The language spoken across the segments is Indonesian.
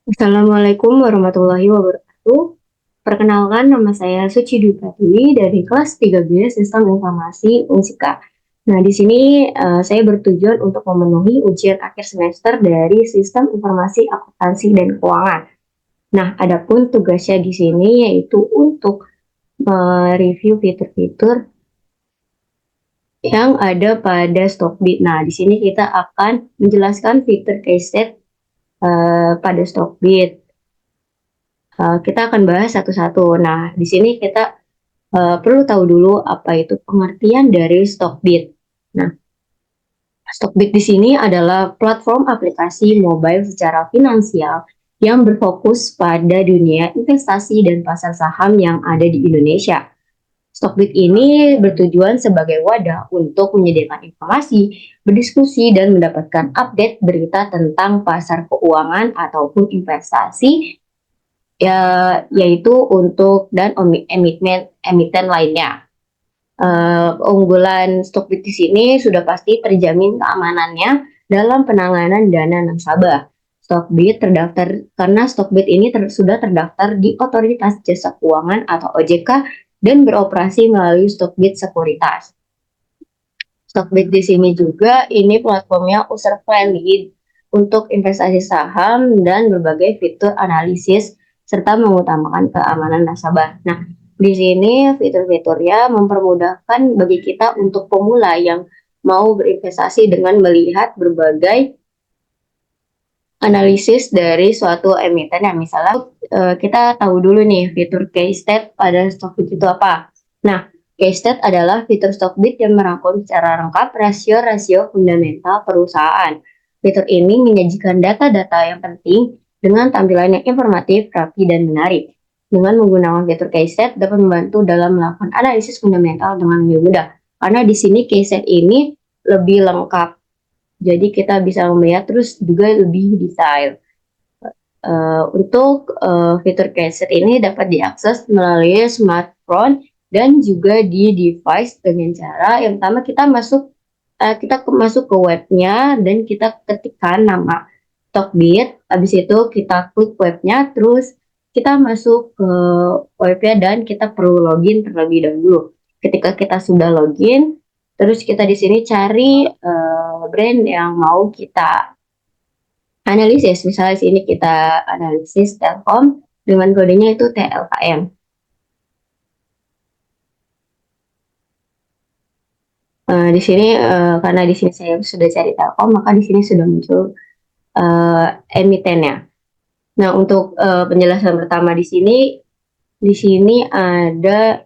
Assalamualaikum warahmatullahi wabarakatuh. Perkenalkan, nama saya Suci Dwi Pratiwi dari kelas 3B Sistem Informasi Unsika. Nah, di sini saya bertujuan untuk memenuhi ujian akhir semester dari Sistem Informasi Akuntansi dan Keuangan. Nah, adapun tugasnya di sini yaitu untuk mereview fitur-fitur yang ada pada Stockbit. Nah, di sini kita akan menjelaskan fitur case set pada Stockbit. Kita akan bahas satu-satu. Nah, di sini kita perlu tahu dulu apa itu pengertian dari Stockbit. Nah, Stockbit di sini adalah platform aplikasi mobile secara finansial yang berfokus pada dunia investasi dan pasar saham yang ada di Indonesia. Stockbit ini bertujuan sebagai wadah untuk menyediakan informasi, berdiskusi, dan mendapatkan update berita tentang pasar keuangan ataupun investasi, ya, yaitu untuk dan emiten lainnya. Keunggulan Stockbit di sini sudah pasti terjamin keamanannya dalam penanganan dana nasabah. Stockbit terdaftar karena Stockbit ini sudah terdaftar di Otoritas Jasa Keuangan atau OJK dan beroperasi melalui Stockbit Sekuritas. Stockbit di sini juga ini platformnya user friendly untuk investasi saham dan berbagai fitur analisis serta mengutamakan keamanan nasabah. Nah, di sini fitur-fiturnya mempermudahkan bagi kita untuk pemula yang mau berinvestasi dengan melihat berbagai analisis dari suatu emiten. Ya, misalnya kita tahu dulu nih fitur case stat pada Stockbit itu apa. Nah, case stat adalah fitur Stockbit yang merangkum secara lengkap rasio-rasio fundamental perusahaan. Fitur ini menyajikan data-data yang penting dengan tampilan yang informatif, rapi, dan menarik. Dengan menggunakan fitur case stat dapat membantu dalam melakukan analisis fundamental dengan lebih mudah. Karena di sini case stat ini lebih lengkap, jadi kita bisa melihat terus juga lebih detail. Untuk fitur Caset ini dapat diakses melalui smartphone dan juga di device dengan cara yang pertama kita masuk ke webnya dan kita ketikkan nama Stockbit. Habis itu kita klik webnya, terus kita masuk ke webnya dan kita perlu login terlebih dahulu. Ketika kita sudah login, terus kita di sini cari brand yang mau kita analisis. Misalnya di sini kita analisis Telkom dengan kodenya itu TLKM. Di sini karena di sini saya sudah cari Telkom, maka di sini sudah muncul emitennya. Nah, untuk penjelasan pertama di sini ada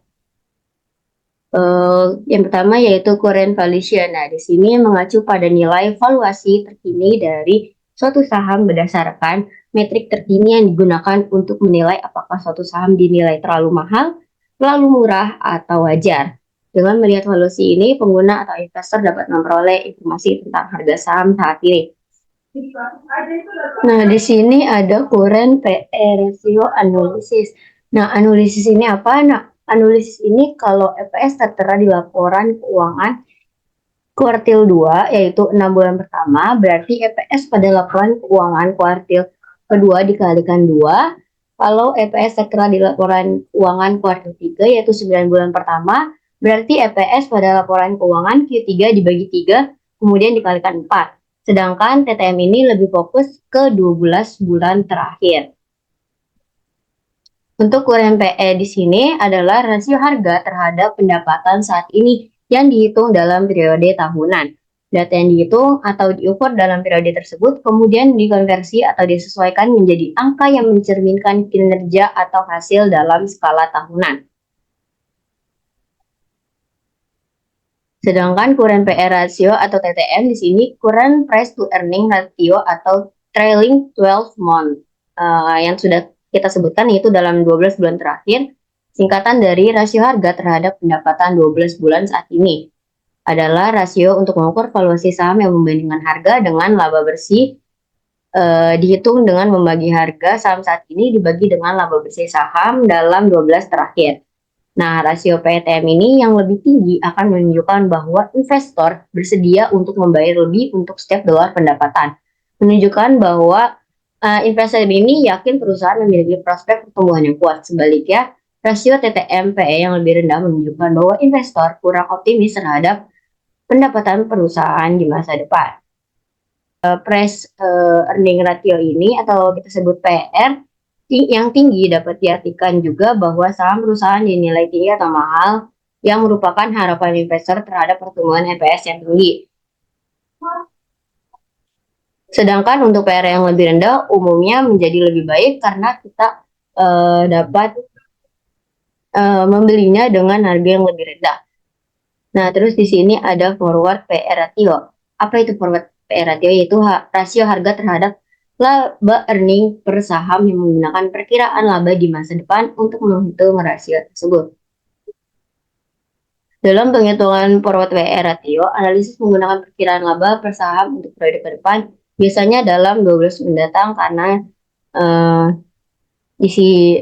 yang pertama yaitu current valuation. Nah, di sini mengacu pada nilai valuasi terkini dari suatu saham berdasarkan metrik terkini yang digunakan untuk menilai apakah suatu saham dinilai terlalu mahal, terlalu murah, atau wajar. Dengan melihat valuasi ini, pengguna atau investor dapat memperoleh informasi tentang harga saham saat ini. Nah, di sini ada current PE ratio analysis. Nah, analisis ini apa? Nah, analisis ini kalau EPS tertera di laporan keuangan kuartil 2, yaitu 6 bulan pertama, berarti EPS pada laporan keuangan kuartil kedua dikalikan 2. Kalau EPS tertera di laporan keuangan kuartil 3, yaitu 9 bulan pertama, berarti EPS pada laporan keuangan Q3 dibagi 3, kemudian dikalikan 4. Sedangkan TTM ini lebih fokus ke 12 bulan terakhir. Untuk current PE di sini adalah rasio harga terhadap pendapatan saat ini yang dihitung dalam periode tahunan. Data yang dihitung atau diukur dalam periode tersebut kemudian dikonversi atau disesuaikan menjadi angka yang mencerminkan kinerja atau hasil dalam skala tahunan. Sedangkan current PE ratio atau TTM di sini current price to earning ratio atau trailing 12 month yang sudah kita sebutkan yaitu dalam 12 bulan terakhir, singkatan dari rasio harga terhadap pendapatan 12 bulan saat ini. Adalah rasio untuk mengukur valuasi saham yang membandingkan harga dengan laba bersih, dihitung dengan membagi harga saham saat ini dibagi dengan laba bersih saham dalam 12 terakhir. Nah, rasio PTM ini yang lebih tinggi akan menunjukkan bahwa investor bersedia untuk membayar lebih untuk setiap dolar pendapatan. Menunjukkan bahwa Investor ini yakin perusahaan memiliki prospek pertumbuhan yang kuat. Sebaliknya, rasio TTM/PE yang lebih rendah menunjukkan bahwa investor kurang optimis terhadap pendapatan perusahaan di masa depan. Price earning ratio ini atau kita sebut PR yang tinggi dapat diartikan juga bahwa saham perusahaan dinilai tinggi atau mahal yang merupakan harapan investor terhadap pertumbuhan EPS yang tinggi. Sedangkan untuk PR yang lebih rendah umumnya menjadi lebih baik karena kita dapat membelinya dengan harga yang lebih rendah. Nah, terus di sini ada forward PE ratio. Apa itu forward PE ratio? Yaitu rasio harga terhadap laba earning per saham yang menggunakan perkiraan laba di masa depan untuk menghitung rasio tersebut. Dalam penghitungan forward PE ratio, analisis menggunakan perkiraan laba per saham untuk periode ke depan biasanya dalam 12 mendatang karena isi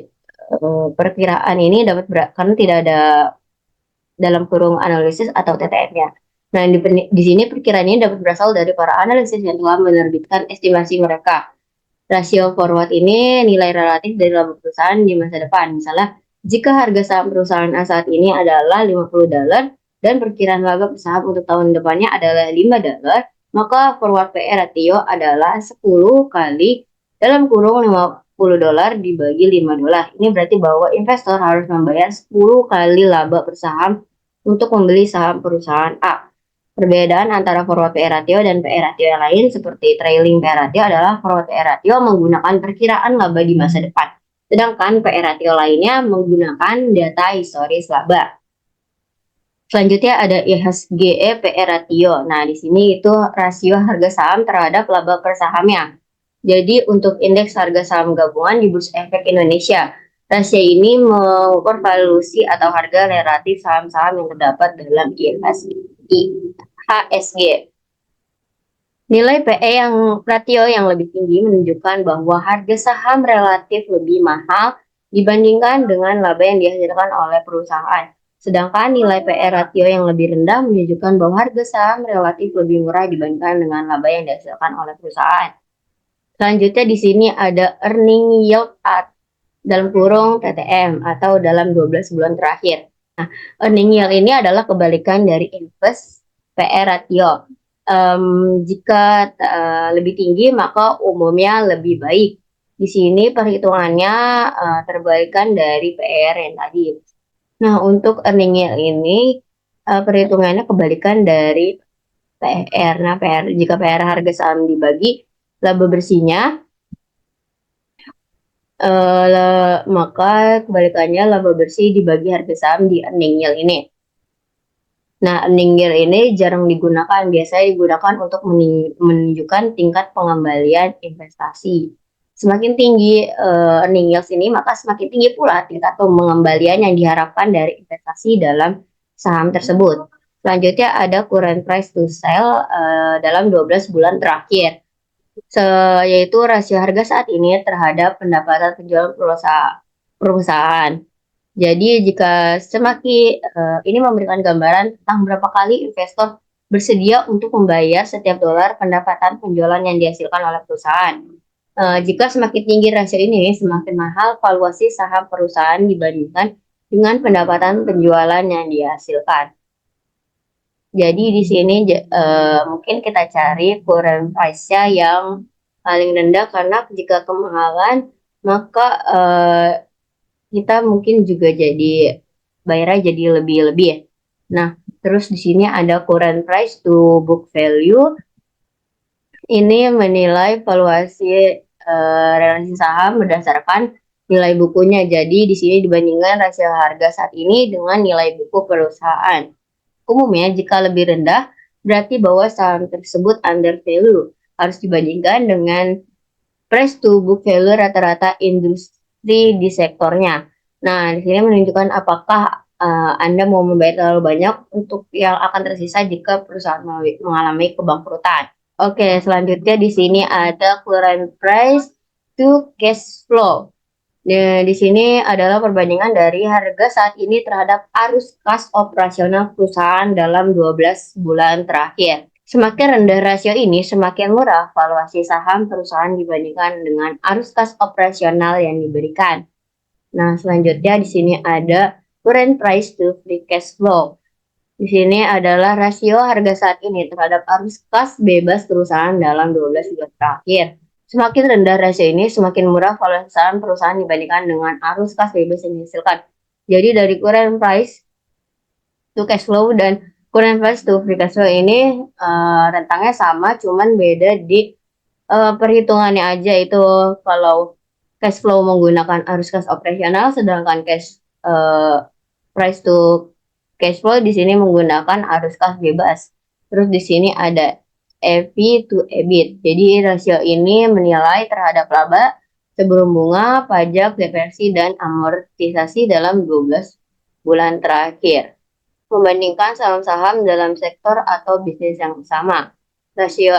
perkiraan ini dapat karena tidak ada dalam kurung analisis atau TTM-nya. Nah, di sini perkiraan ini dapat berasal dari para analisis yang telah menerbitkan estimasi mereka. Rasio forward ini nilai relatif dari laba perusahaan di masa depan. Misalnya, jika harga saham perusahaan A saat ini adalah $50 dan perkiraan laba saham untuk tahun depannya adalah $5, maka forward PE ratio adalah 10 kali dalam kurung $50 dibagi $5. Ini berarti bahwa investor harus membayar 10 kali laba per saham untuk membeli saham perusahaan A. Perbedaan antara forward PE ratio dan PE ratio yang lain seperti trailing PE ratio adalah forward PE ratio menggunakan perkiraan laba di masa depan. Sedangkan PE ratio lainnya menggunakan data historis laba. Selanjutnya ada IHSGE PE ratio. Nah, di sini itu rasio harga saham terhadap laba per sahamnya. Jadi untuk indeks harga saham gabungan di Bursa Efek Indonesia, rasio ini mengukur valuasi atau harga relatif saham-saham yang terdapat dalam IHSG. Nilai PE yang ratio yang lebih tinggi menunjukkan bahwa harga saham relatif lebih mahal dibandingkan dengan laba yang dihasilkan oleh perusahaan. Sedangkan nilai PE ratio yang lebih rendah menunjukkan bahwa harga saham relatif lebih murah dibandingkan dengan laba yang dihasilkan oleh perusahaan. Selanjutnya di sini ada earning yield dalam kurung TTM atau dalam 12 bulan terakhir. Nah, earning yield ini adalah kebalikan dari invest PE ratio. Jika lebih tinggi maka umumnya lebih baik. Di sini perhitungannya terbalikan dari PR yang tadi. Nah, untuk earning yield ini perhitungannya kebalikan dari PR. Nah, jika PR harga saham dibagi laba bersihnya, maka kebalikannya laba bersih dibagi harga saham di earning yield ini. Nah, earning yield ini jarang digunakan, biasanya digunakan untuk menunjukkan tingkat pengembalian investasi. Semakin tinggi earning yield ini, maka semakin tinggi pula tingkat pengembalian yang diharapkan dari investasi dalam saham tersebut. Selanjutnya ada current price to sell dalam 12 bulan terakhir, yaitu rasio harga saat ini terhadap pendapatan penjualan perusahaan. Jadi jika semakin ini memberikan gambaran tentang berapa kali investor bersedia untuk membayar setiap dolar pendapatan penjualan yang dihasilkan oleh perusahaan. Jika semakin tinggi rasio ini, semakin mahal valuasi saham perusahaan dibandingkan dengan pendapatan penjualan yang dihasilkan. Jadi di sini mungkin kita cari current price-nya yang paling rendah karena jika kemahalan maka kita mungkin juga jadi bayarnya jadi lebih-lebih ya. Nah, terus di sini ada current price to book value. Ini menilai valuasi relasi saham berdasarkan nilai bukunya. Jadi di sini dibandingkan rasio harga saat ini dengan nilai buku perusahaan. Umumnya jika lebih rendah berarti bahwa saham tersebut under value. Harus dibandingkan dengan price to book value rata-rata industri di sektornya. Nah, di sini menunjukkan apakah Anda mau membayar terlalu banyak untuk yang akan tersisa jika perusahaan mengalami kebangkrutan. Oke, selanjutnya di sini ada current price to cash flow. Nah, di sini adalah perbandingan dari harga saat ini terhadap arus kas operasional perusahaan dalam 12 bulan terakhir. Semakin rendah rasio ini, semakin murah valuasi saham perusahaan dibandingkan dengan arus kas operasional yang diberikan. Nah, selanjutnya di sini ada current price to free cash flow. Di sini adalah rasio harga saat ini terhadap arus kas bebas perusahaan dalam 12 bulan terakhir. Semakin rendah rasio ini, semakin murah valuasi saham perusahaan dibandingkan dengan arus kas bebas yang dihasilkan. Jadi dari current price to cash flow dan current price to free cash flow ini rentangnya sama, cuman beda di perhitungannya aja. Itu kalau cash flow menggunakan arus kas operasional, sedangkan price to cash flow di sini menggunakan arus kas bebas. Terus di sini ada EV to EBIT. Jadi rasio ini menilai terhadap laba sebelum bunga, pajak, depresiasi, dan amortisasi dalam 12 bulan terakhir. Membandingkan saham-saham dalam sektor atau bisnis yang sama. Rasio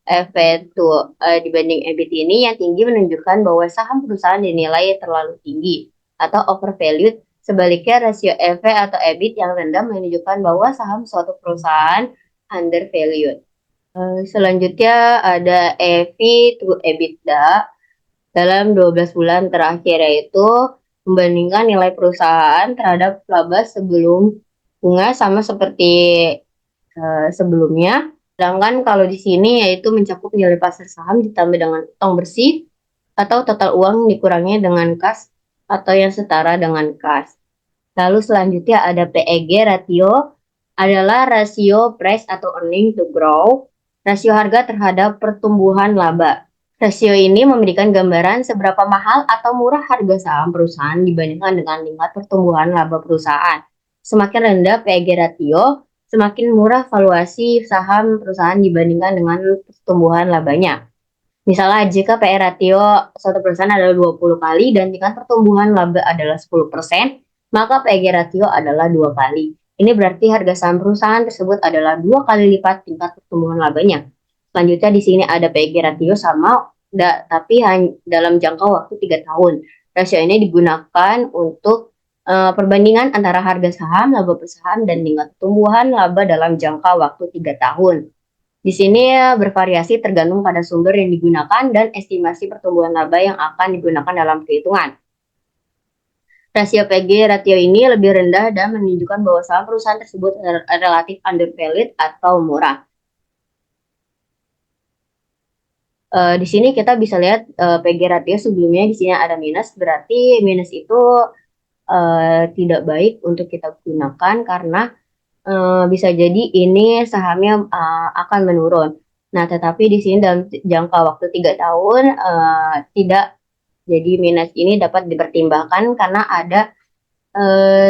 EV to dibanding EBIT ini yang tinggi menunjukkan bahwa saham perusahaan dinilai terlalu tinggi atau overvalued. Sebaliknya, rasio EV atau EBIT yang rendah menunjukkan bahwa saham suatu perusahaan undervalued. Selanjutnya ada EV to EBITDA dalam 12 bulan terakhir, yaitu membandingkan nilai perusahaan terhadap laba sebelum bunga sama seperti sebelumnya. Sedangkan kalau di sini yaitu mencakup nilai pasar saham ditambah dengan utang bersih atau total uang dikurangi dengan kas atau yang setara dengan kas. Lalu selanjutnya ada PEG ratio, adalah rasio price atau earning to grow, rasio harga terhadap pertumbuhan laba. Rasio ini memberikan gambaran seberapa mahal atau murah harga saham perusahaan dibandingkan dengan tingkat pertumbuhan laba perusahaan. Semakin rendah PEG ratio, semakin murah valuasi saham perusahaan dibandingkan dengan pertumbuhan labanya. Misalnya jika PE ratio suatu perusahaan adalah 20 kali dan tingkat pertumbuhan laba adalah 10%, maka PEG ratio adalah 2 kali. Ini berarti harga saham perusahaan tersebut adalah 2 kali lipat tingkat pertumbuhan labanya. Selanjutnya di sini ada PEG ratio sama, tapi dalam jangka waktu 3 tahun. Rasio ini digunakan untuk perbandingan antara harga saham, laba per saham, dan tingkat pertumbuhan laba dalam jangka waktu 3 tahun. Di sini bervariasi tergantung pada sumber yang digunakan dan estimasi pertumbuhan laba yang akan digunakan dalam perhitungan. Rasio PG ratio ini lebih rendah dan menunjukkan bahwa saham perusahaan tersebut relatif undervalued atau murah. Di sini kita bisa lihat PG ratio sebelumnya di sini ada minus, berarti minus itu tidak baik untuk kita gunakan karena bisa jadi ini sahamnya akan menurun. Nah, tetapi di sini dalam jangka waktu 3 tahun tidak. Jadi minus ini dapat dipertimbangkan karena ada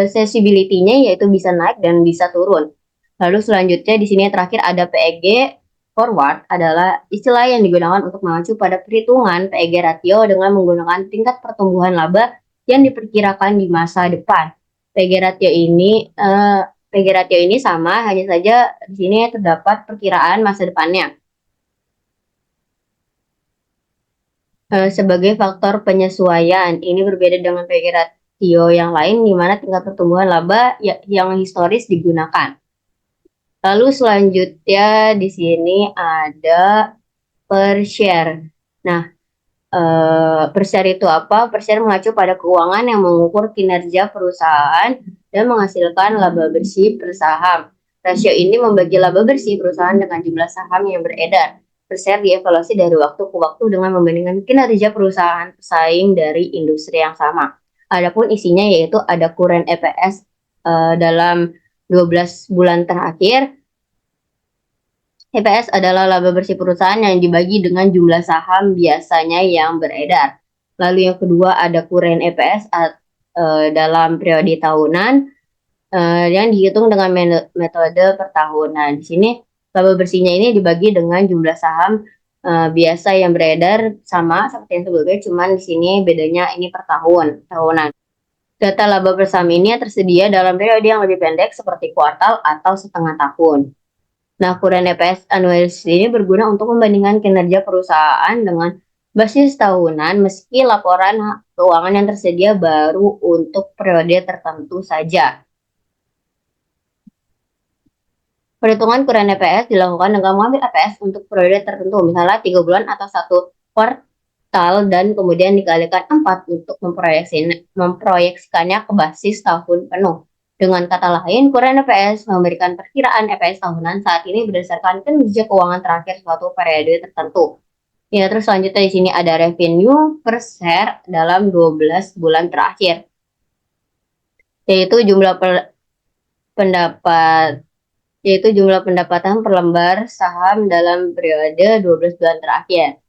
sensibility-nya, yaitu bisa naik dan bisa turun. Lalu selanjutnya di sini terakhir ada PEG forward, adalah istilah yang digunakan untuk mengacu pada perhitungan PEG ratio dengan menggunakan tingkat pertumbuhan laba yang diperkirakan di masa depan. PEG ratio ini sama, hanya saja di sini terdapat perkiraan masa depannya. Sebagai faktor penyesuaian, ini berbeda dengan PEG ratio yang lain di mana tingkat pertumbuhan laba yang historis digunakan. Lalu selanjutnya di sini ada per share. Nah, per share itu apa? Per share mengacu pada keuangan yang mengukur kinerja perusahaan dan menghasilkan laba bersih per saham. Rasio ini membagi laba bersih perusahaan dengan jumlah saham yang beredar. Per share dievaluasi dari waktu ke waktu dengan membandingkan kinerja perusahaan pesaing dari industri yang sama. Adapun isinya yaitu ada current EPS dalam 12 bulan terakhir. EPS adalah laba bersih perusahaan yang dibagi dengan jumlah saham biasanya yang beredar. Lalu yang kedua ada current EPS dalam periode tahunan yang dihitung dengan metode per tahun. Nah, di sini laba bersihnya ini dibagi dengan jumlah saham biasa yang beredar sama seperti yang sebelumnya, cuman di sini bedanya ini per tahunan. Data laba bersama ini tersedia dalam periode yang lebih pendek seperti kuartal atau setengah tahun. Nah, current EPS annualized ini berguna untuk membandingkan kinerja perusahaan dengan basis tahunan meski laporan keuangan yang tersedia baru untuk periode tertentu saja. Perhitungan kurann EPS dilakukan dengan mengambil EPS untuk periode tertentu, misalnya 3 bulan atau 1 kuartal, dan kemudian dikalikan 4 untuk memproyeksikannya ke basis tahun penuh. Dengan kata lain, kurann EPS memberikan perkiraan EPS tahunan saat ini berdasarkan kinerja keuangan terakhir suatu periode tertentu. Ya, terus selanjutnya di sini ada revenue per share dalam 12 bulan terakhir, yaitu pendapat jumlah pendapatan per lembar saham dalam periode 12 bulan terakhir.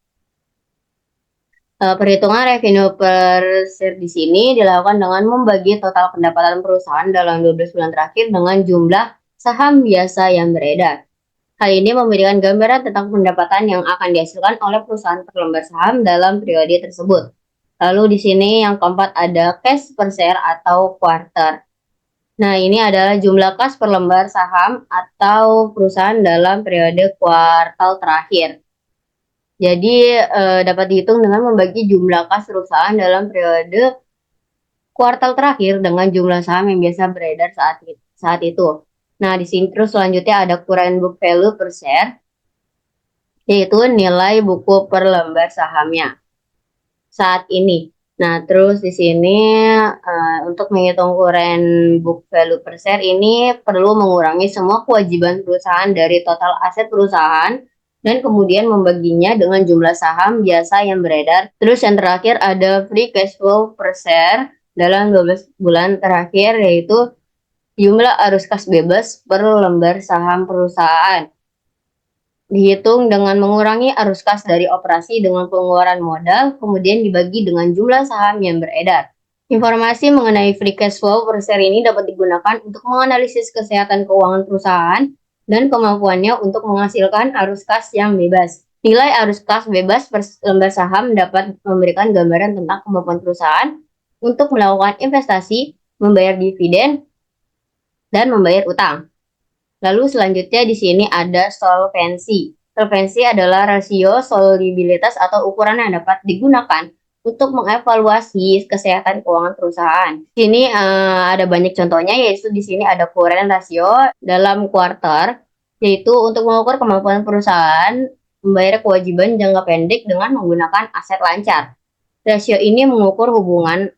Perhitungan revenue per share di sini dilakukan dengan membagi total pendapatan perusahaan dalam 12 bulan terakhir dengan jumlah saham biasa yang beredar. Hal ini memberikan gambaran tentang pendapatan yang akan dihasilkan oleh perusahaan per lembar saham dalam periode tersebut. Lalu di sini yang keempat ada cash per share atau quarter. Nah, ini adalah jumlah kas per lembar saham atau perusahaan dalam periode kuartal terakhir. Jadi, dapat dihitung dengan membagi jumlah kas perusahaan dalam periode kuartal terakhir dengan jumlah saham yang biasa beredar saat itu. Nah, di sini terus selanjutnya ada current book value per share, yaitu nilai buku per lembar sahamnya saat ini. Nah, terus di sini untuk menghitung current book value per share ini perlu mengurangi semua kewajiban perusahaan dari total aset perusahaan dan kemudian membaginya dengan jumlah saham biasa yang beredar. Terus yang terakhir ada free cash flow per share dalam 12 bulan terakhir, yaitu jumlah arus kas bebas per lembar saham perusahaan. Dihitung dengan mengurangi arus kas dari operasi dengan pengeluaran modal, kemudian dibagi dengan jumlah saham yang beredar. Informasi mengenai free cash flow per share ini dapat digunakan untuk menganalisis kesehatan keuangan perusahaan dan kemampuannya untuk menghasilkan arus kas yang bebas. Nilai arus kas bebas per lembar saham dapat memberikan gambaran tentang kemampuan perusahaan untuk melakukan investasi, membayar dividen, dan membayar utang. Lalu selanjutnya di sini ada solvensi. Solvensi adalah rasio solidibilitas atau ukuran yang dapat digunakan untuk mengevaluasi kesehatan keuangan perusahaan. Di sini ada banyak contohnya, yaitu di sini ada current ratio dalam kuartal, yaitu untuk mengukur kemampuan perusahaan membayar kewajiban jangka pendek dengan menggunakan aset lancar. Rasio ini mengukur hubungan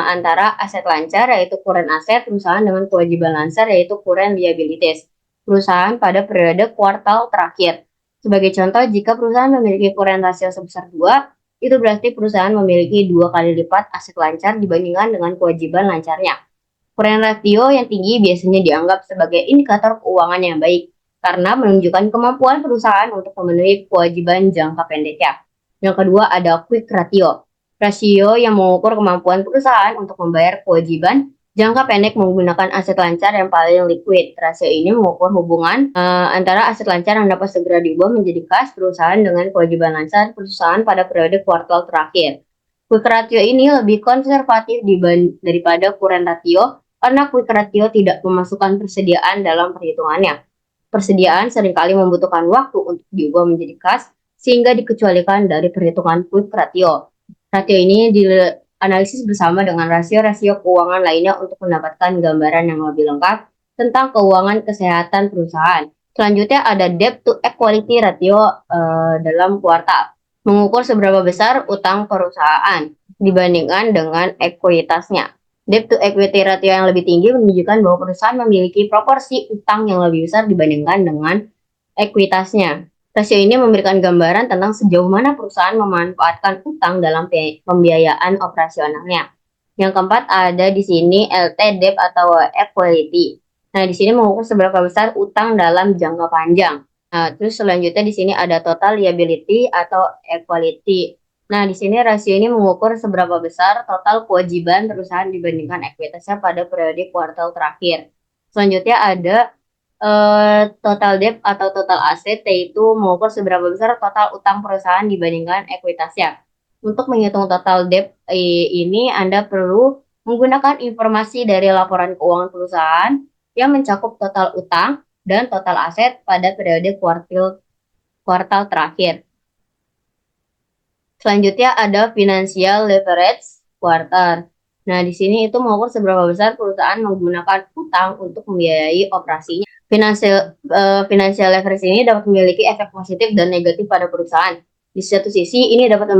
antara aset lancar, yaitu current aset perusahaan, dengan kewajiban lancar, yaitu current liabilities perusahaan pada periode kuartal terakhir. Sebagai contoh, jika perusahaan memiliki current ratio sebesar 2, itu berarti perusahaan memiliki 2 kali lipat aset lancar dibandingkan dengan kewajiban lancarnya. Current ratio yang tinggi biasanya dianggap sebagai indikator keuangan yang baik karena menunjukkan kemampuan perusahaan untuk memenuhi kewajiban jangka pendeknya. Yang kedua ada quick ratio. Rasio yang mengukur kemampuan perusahaan untuk membayar kewajiban jangka pendek menggunakan aset lancar yang paling liquid. Rasio ini mengukur hubungan antara aset lancar yang dapat segera diubah menjadi kas perusahaan dengan kewajiban lancar perusahaan pada periode kuartal terakhir. Quick ratio ini lebih konservatif daripada current ratio karena quick ratio tidak memasukkan persediaan dalam perhitungannya. Persediaan seringkali membutuhkan waktu untuk diubah menjadi kas sehingga dikecualikan dari perhitungan quick ratio. Ratio ini analisis bersama dengan rasio-rasio keuangan lainnya untuk mendapatkan gambaran yang lebih lengkap tentang keuangan kesehatan perusahaan. Selanjutnya ada debt to equity ratio dalam kuartal. Mengukur seberapa besar utang perusahaan dibandingkan dengan ekuitasnya. Debt to equity ratio yang lebih tinggi menunjukkan bahwa perusahaan memiliki proporsi utang yang lebih besar dibandingkan dengan ekuitasnya. Rasio ini memberikan gambaran tentang sejauh mana perusahaan memanfaatkan utang dalam pembiayaan operasionalnya. Yang keempat ada di sini LT debt atau equity. Nah, di sini mengukur seberapa besar utang dalam jangka panjang. Nah, terus selanjutnya di sini ada total liability atau equity. Nah, di sini rasio ini mengukur seberapa besar total kewajiban perusahaan dibandingkan ekuitasnya pada periode kuartal terakhir. Selanjutnya ada total debt atau total aset, yaitu mengukur seberapa besar total utang perusahaan dibandingkan ekuitasnya. Untuk menghitung total debt ini Anda perlu menggunakan informasi dari laporan keuangan perusahaan yang mencakup total utang dan total aset pada periode kuartal terakhir. Selanjutnya ada financial leverage quarter. Nah, di sini itu mengukur seberapa besar perusahaan menggunakan utang untuk membiayai operasinya. Financial leverage ini dapat memiliki efek positif dan negatif pada perusahaan. Di satu sisi, ini dapat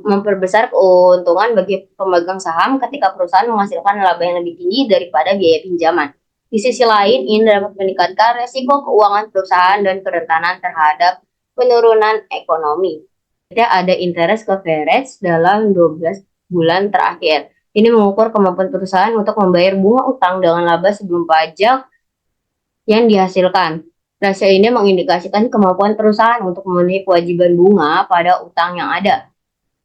memperbesar keuntungan bagi pemegang saham ketika perusahaan menghasilkan laba yang lebih tinggi daripada biaya pinjaman. Di sisi lain, ini dapat meningkatkan resiko keuangan perusahaan dan kerentanan terhadap penurunan ekonomi. Tidak ada interest coverage dalam 12 bulan terakhir. Ini mengukur kemampuan perusahaan untuk membayar bunga utang dengan laba sebelum pajak yang dihasilkan. Rasio ini mengindikasikan kemampuan perusahaan untuk memenuhi kewajiban bunga pada utang yang ada.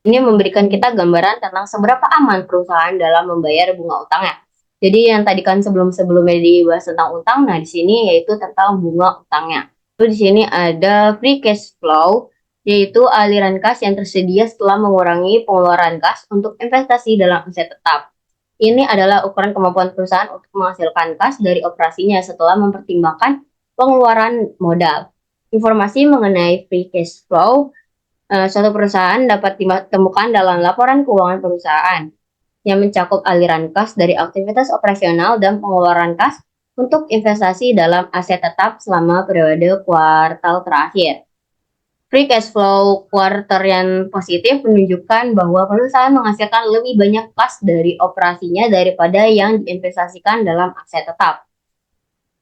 Ini memberikan kita gambaran tentang seberapa aman perusahaan dalam membayar bunga utangnya. Jadi yang tadi kan sebelum-sebelumnya dibahas tentang utang, nah di sini yaitu tentang bunga utangnya. Lalu di sini ada free cash flow, yaitu aliran kas yang tersedia setelah mengurangi pengeluaran kas untuk investasi dalam aset tetap. Ini adalah ukuran kemampuan perusahaan untuk menghasilkan kas dari operasinya setelah mempertimbangkan pengeluaran modal. Informasi mengenai free cash flow suatu perusahaan dapat ditemukan dalam laporan keuangan perusahaan yang mencakup aliran kas dari aktivitas operasional dan pengeluaran kas untuk investasi dalam aset tetap selama periode kuartal terakhir. Free cash flow kuartal yang positif menunjukkan bahwa perusahaan menghasilkan lebih banyak kas dari operasinya daripada yang diinvestasikan dalam aset tetap.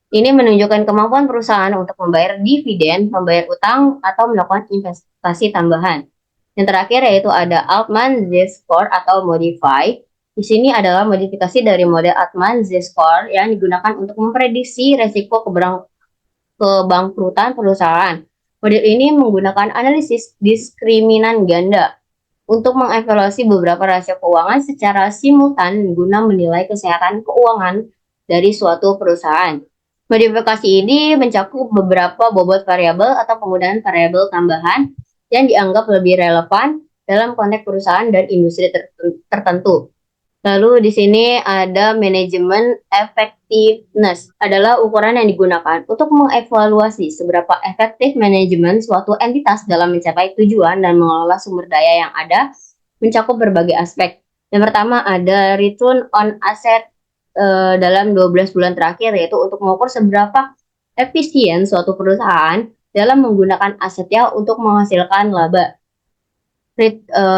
Ini menunjukkan kemampuan perusahaan untuk membayar dividen, membayar utang, atau melakukan investasi tambahan. Yang terakhir yaitu ada Altman Z-Score atau Modify. Di sini adalah modifikasi dari model Altman Z-Score yang digunakan untuk memprediksi resiko kebangkrutan perusahaan. Model ini menggunakan analisis diskriminan ganda untuk mengevaluasi beberapa rasio keuangan secara simultan guna menilai kesehatan keuangan dari suatu perusahaan. Modifikasi ini mencakup beberapa bobot variabel atau penggunaan variabel tambahan yang dianggap lebih relevan dalam konteks perusahaan dan industri tertentu. Lalu di sini ada manajemen effectiveness adalah ukuran yang digunakan untuk mengevaluasi seberapa efektif manajemen suatu entitas dalam mencapai tujuan dan mengelola sumber daya yang ada, mencakup berbagai aspek. Yang pertama ada return on asset dalam 12 bulan terakhir, yaitu untuk mengukur seberapa efisien suatu perusahaan dalam menggunakan asetnya untuk menghasilkan laba.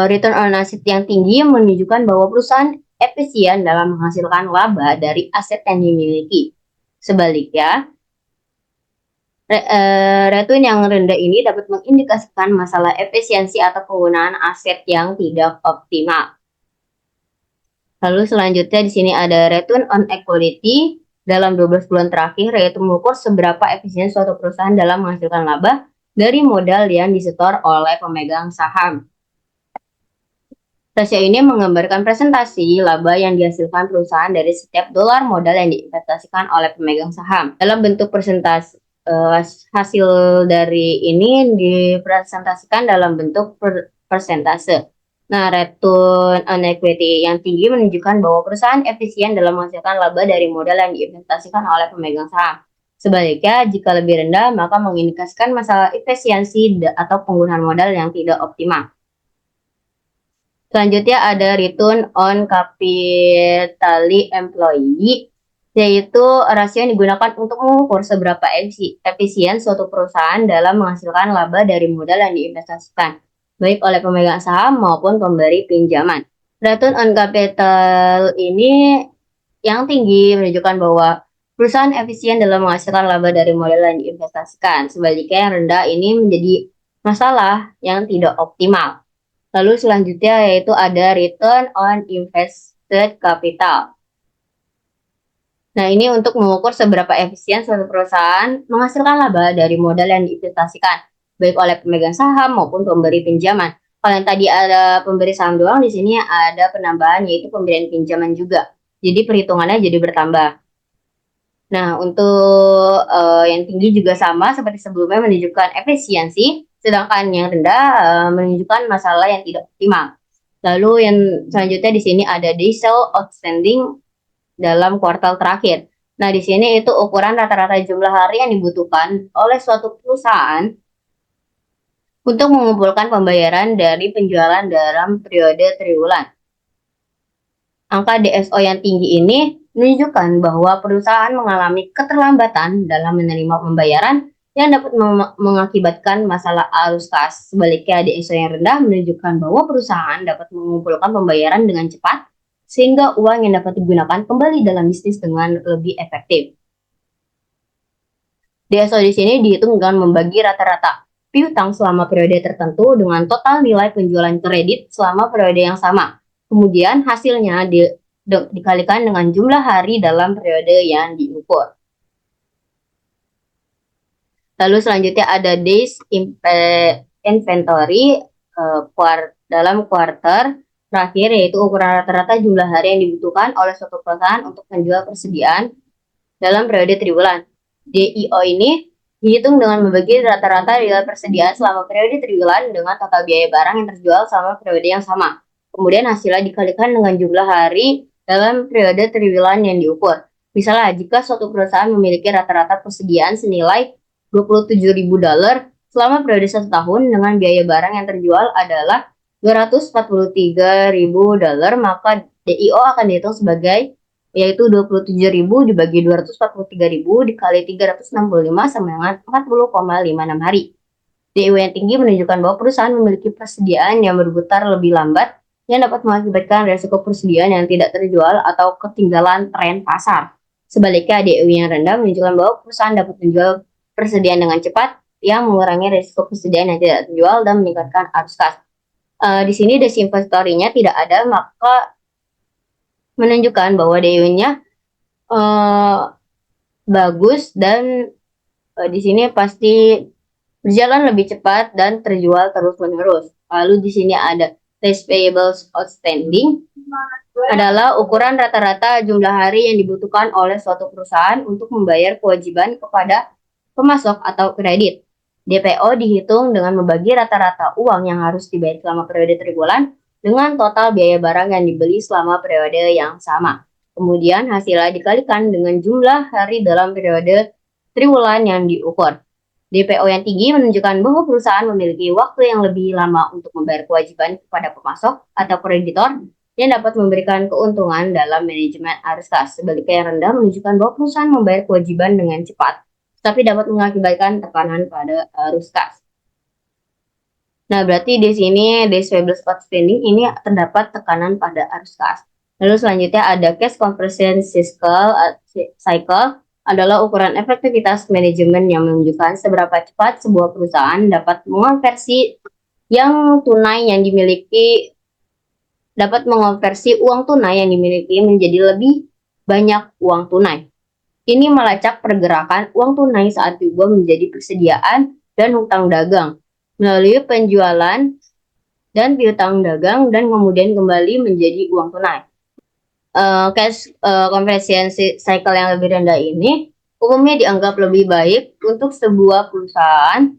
Return on asset yang tinggi menunjukkan bahwa perusahaan efisien dalam menghasilkan laba dari aset yang dimiliki. Sebaliknya, return yang rendah ini dapat mengindikasikan masalah efisiensi atau penggunaan aset yang tidak optimal. Lalu selanjutnya di sini ada return on equity dalam 12 bulan terakhir, yaitu mengukur seberapa efisien suatu perusahaan dalam menghasilkan laba dari modal yang disetor oleh pemegang saham. Rasio ini menggambarkan presentasi laba yang dihasilkan perusahaan dari setiap dolar modal yang diinvestasikan oleh pemegang saham. Dalam bentuk persentase, hasil dari ini dipresentasikan dalam bentuk persentase. Nah, return on equity yang tinggi menunjukkan bahwa perusahaan efisien dalam menghasilkan laba dari modal yang diinvestasikan oleh pemegang saham. Sebaliknya, jika lebih rendah, maka mengindikasikan masalah efisiensi atau penggunaan modal yang tidak optimal. Selanjutnya ada return on capital employee, yaitu rasio yang digunakan untuk mengukur seberapa efisien suatu perusahaan dalam menghasilkan laba dari modal yang diinvestasikan, baik oleh pemegang saham maupun pemberi pinjaman. Return on capital ini yang tinggi menunjukkan bahwa perusahaan efisien dalam menghasilkan laba dari modal yang diinvestasikan. Sebaliknya yang rendah ini menjadi masalah yang tidak optimal. Lalu selanjutnya yaitu ada return on invested capital. Nah, ini untuk mengukur seberapa efisien suatu perusahaan menghasilkan laba dari modal yang diinvestasikan, baik oleh pemegang saham maupun pemberi pinjaman. Kalau yang tadi ada pemberi saham doang, di sini ada penambahan yaitu pemberian pinjaman juga. Jadi perhitungannya jadi bertambah. Nah, untuk yang tinggi juga sama seperti sebelumnya menunjukkan efisiensi, sedangkan yang rendah menunjukkan masalah yang tidak optimal. Lalu yang selanjutnya di sini ada days sales outstanding dalam kuartal terakhir. Nah, di sini itu ukuran rata-rata jumlah hari yang dibutuhkan oleh suatu perusahaan untuk mengumpulkan pembayaran dari penjualan dalam periode triwulan. Angka DSO yang tinggi ini menunjukkan bahwa perusahaan mengalami keterlambatan dalam menerima pembayaran yang dapat mengakibatkan masalah arus kas. Sebaliknya, DSO yang rendah menunjukkan bahwa perusahaan dapat mengumpulkan pembayaran dengan cepat sehingga uang yang dapat digunakan kembali dalam bisnis dengan lebih efektif. DSO di sini dihitung dengan membagi rata-rata piutang selama periode tertentu dengan total nilai penjualan kredit selama periode yang sama. Kemudian hasilnya dikalikan dengan jumlah hari dalam periode yang diukur. Lalu selanjutnya ada days inventory dalam kuarter terakhir, yaitu ukuran rata-rata jumlah hari yang dibutuhkan oleh suatu perusahaan untuk menjual persediaan dalam periode triwulan. DIO ini dihitung dengan membagi rata-rata nilai persediaan selama periode triwulan dengan total biaya barang yang terjual selama periode yang sama. Kemudian hasilnya dikalikan dengan jumlah hari dalam periode triwulan yang diukur. Misalnya, jika suatu perusahaan memiliki rata-rata persediaan senilai $27.000 selama periode 1 tahun dengan biaya barang yang terjual adalah $243.000, maka DIO akan dihitung sebagai yaitu 27.000 dibagi 243.000 dikali 365 sama dengan 40,56 hari. DIO yang tinggi menunjukkan bahwa perusahaan memiliki persediaan yang berputar lebih lambat yang dapat mengakibatkan risiko persediaan yang tidak terjual atau ketinggalan tren pasar. Sebaliknya, DIO yang rendah menunjukkan bahwa perusahaan dapat menjual persediaan dengan cepat yang mengurangi risiko persediaan yang tidak terjual dan meningkatkan arus kas. Di sini days inventory-nya tidak ada, maka menunjukkan bahwa DIO-nya bagus dan di sini pasti berjalan lebih cepat dan terjual terus-menerus. Lalu di sini ada days payables outstanding adalah ukuran rata-rata jumlah hari yang dibutuhkan oleh suatu perusahaan untuk membayar kewajiban kepada pemasok atau kredit. DPO dihitung dengan membagi rata-rata uang yang harus dibayar selama periode triwulan dengan total biaya barang yang dibeli selama periode yang sama. Kemudian hasilnya dikalikan dengan jumlah hari dalam periode triwulan yang diukur. DPO yang tinggi menunjukkan bahwa perusahaan memiliki waktu yang lebih lama untuk membayar kewajiban kepada pemasok atau kreditor yang dapat memberikan keuntungan dalam manajemen arus kas. Sebaliknya yang rendah menunjukkan bahwa perusahaan membayar kewajiban dengan cepat, tapi dapat mengakibatkan tekanan pada arus kas. Nah, berarti di sini days payables outstanding ini terdapat tekanan pada arus kas. Lalu selanjutnya ada cash conversion cycle adalah ukuran efektivitas manajemen yang menunjukkan seberapa cepat sebuah perusahaan dapat mengonversi uang tunai yang dimiliki menjadi lebih banyak uang tunai. Ini melacak pergerakan uang tunai saat diubah menjadi persediaan dan hutang dagang melalui penjualan dan piutang dagang dan kemudian kembali menjadi uang tunai. Cash conversion cycle yang lebih rendah ini umumnya dianggap lebih baik untuk sebuah perusahaan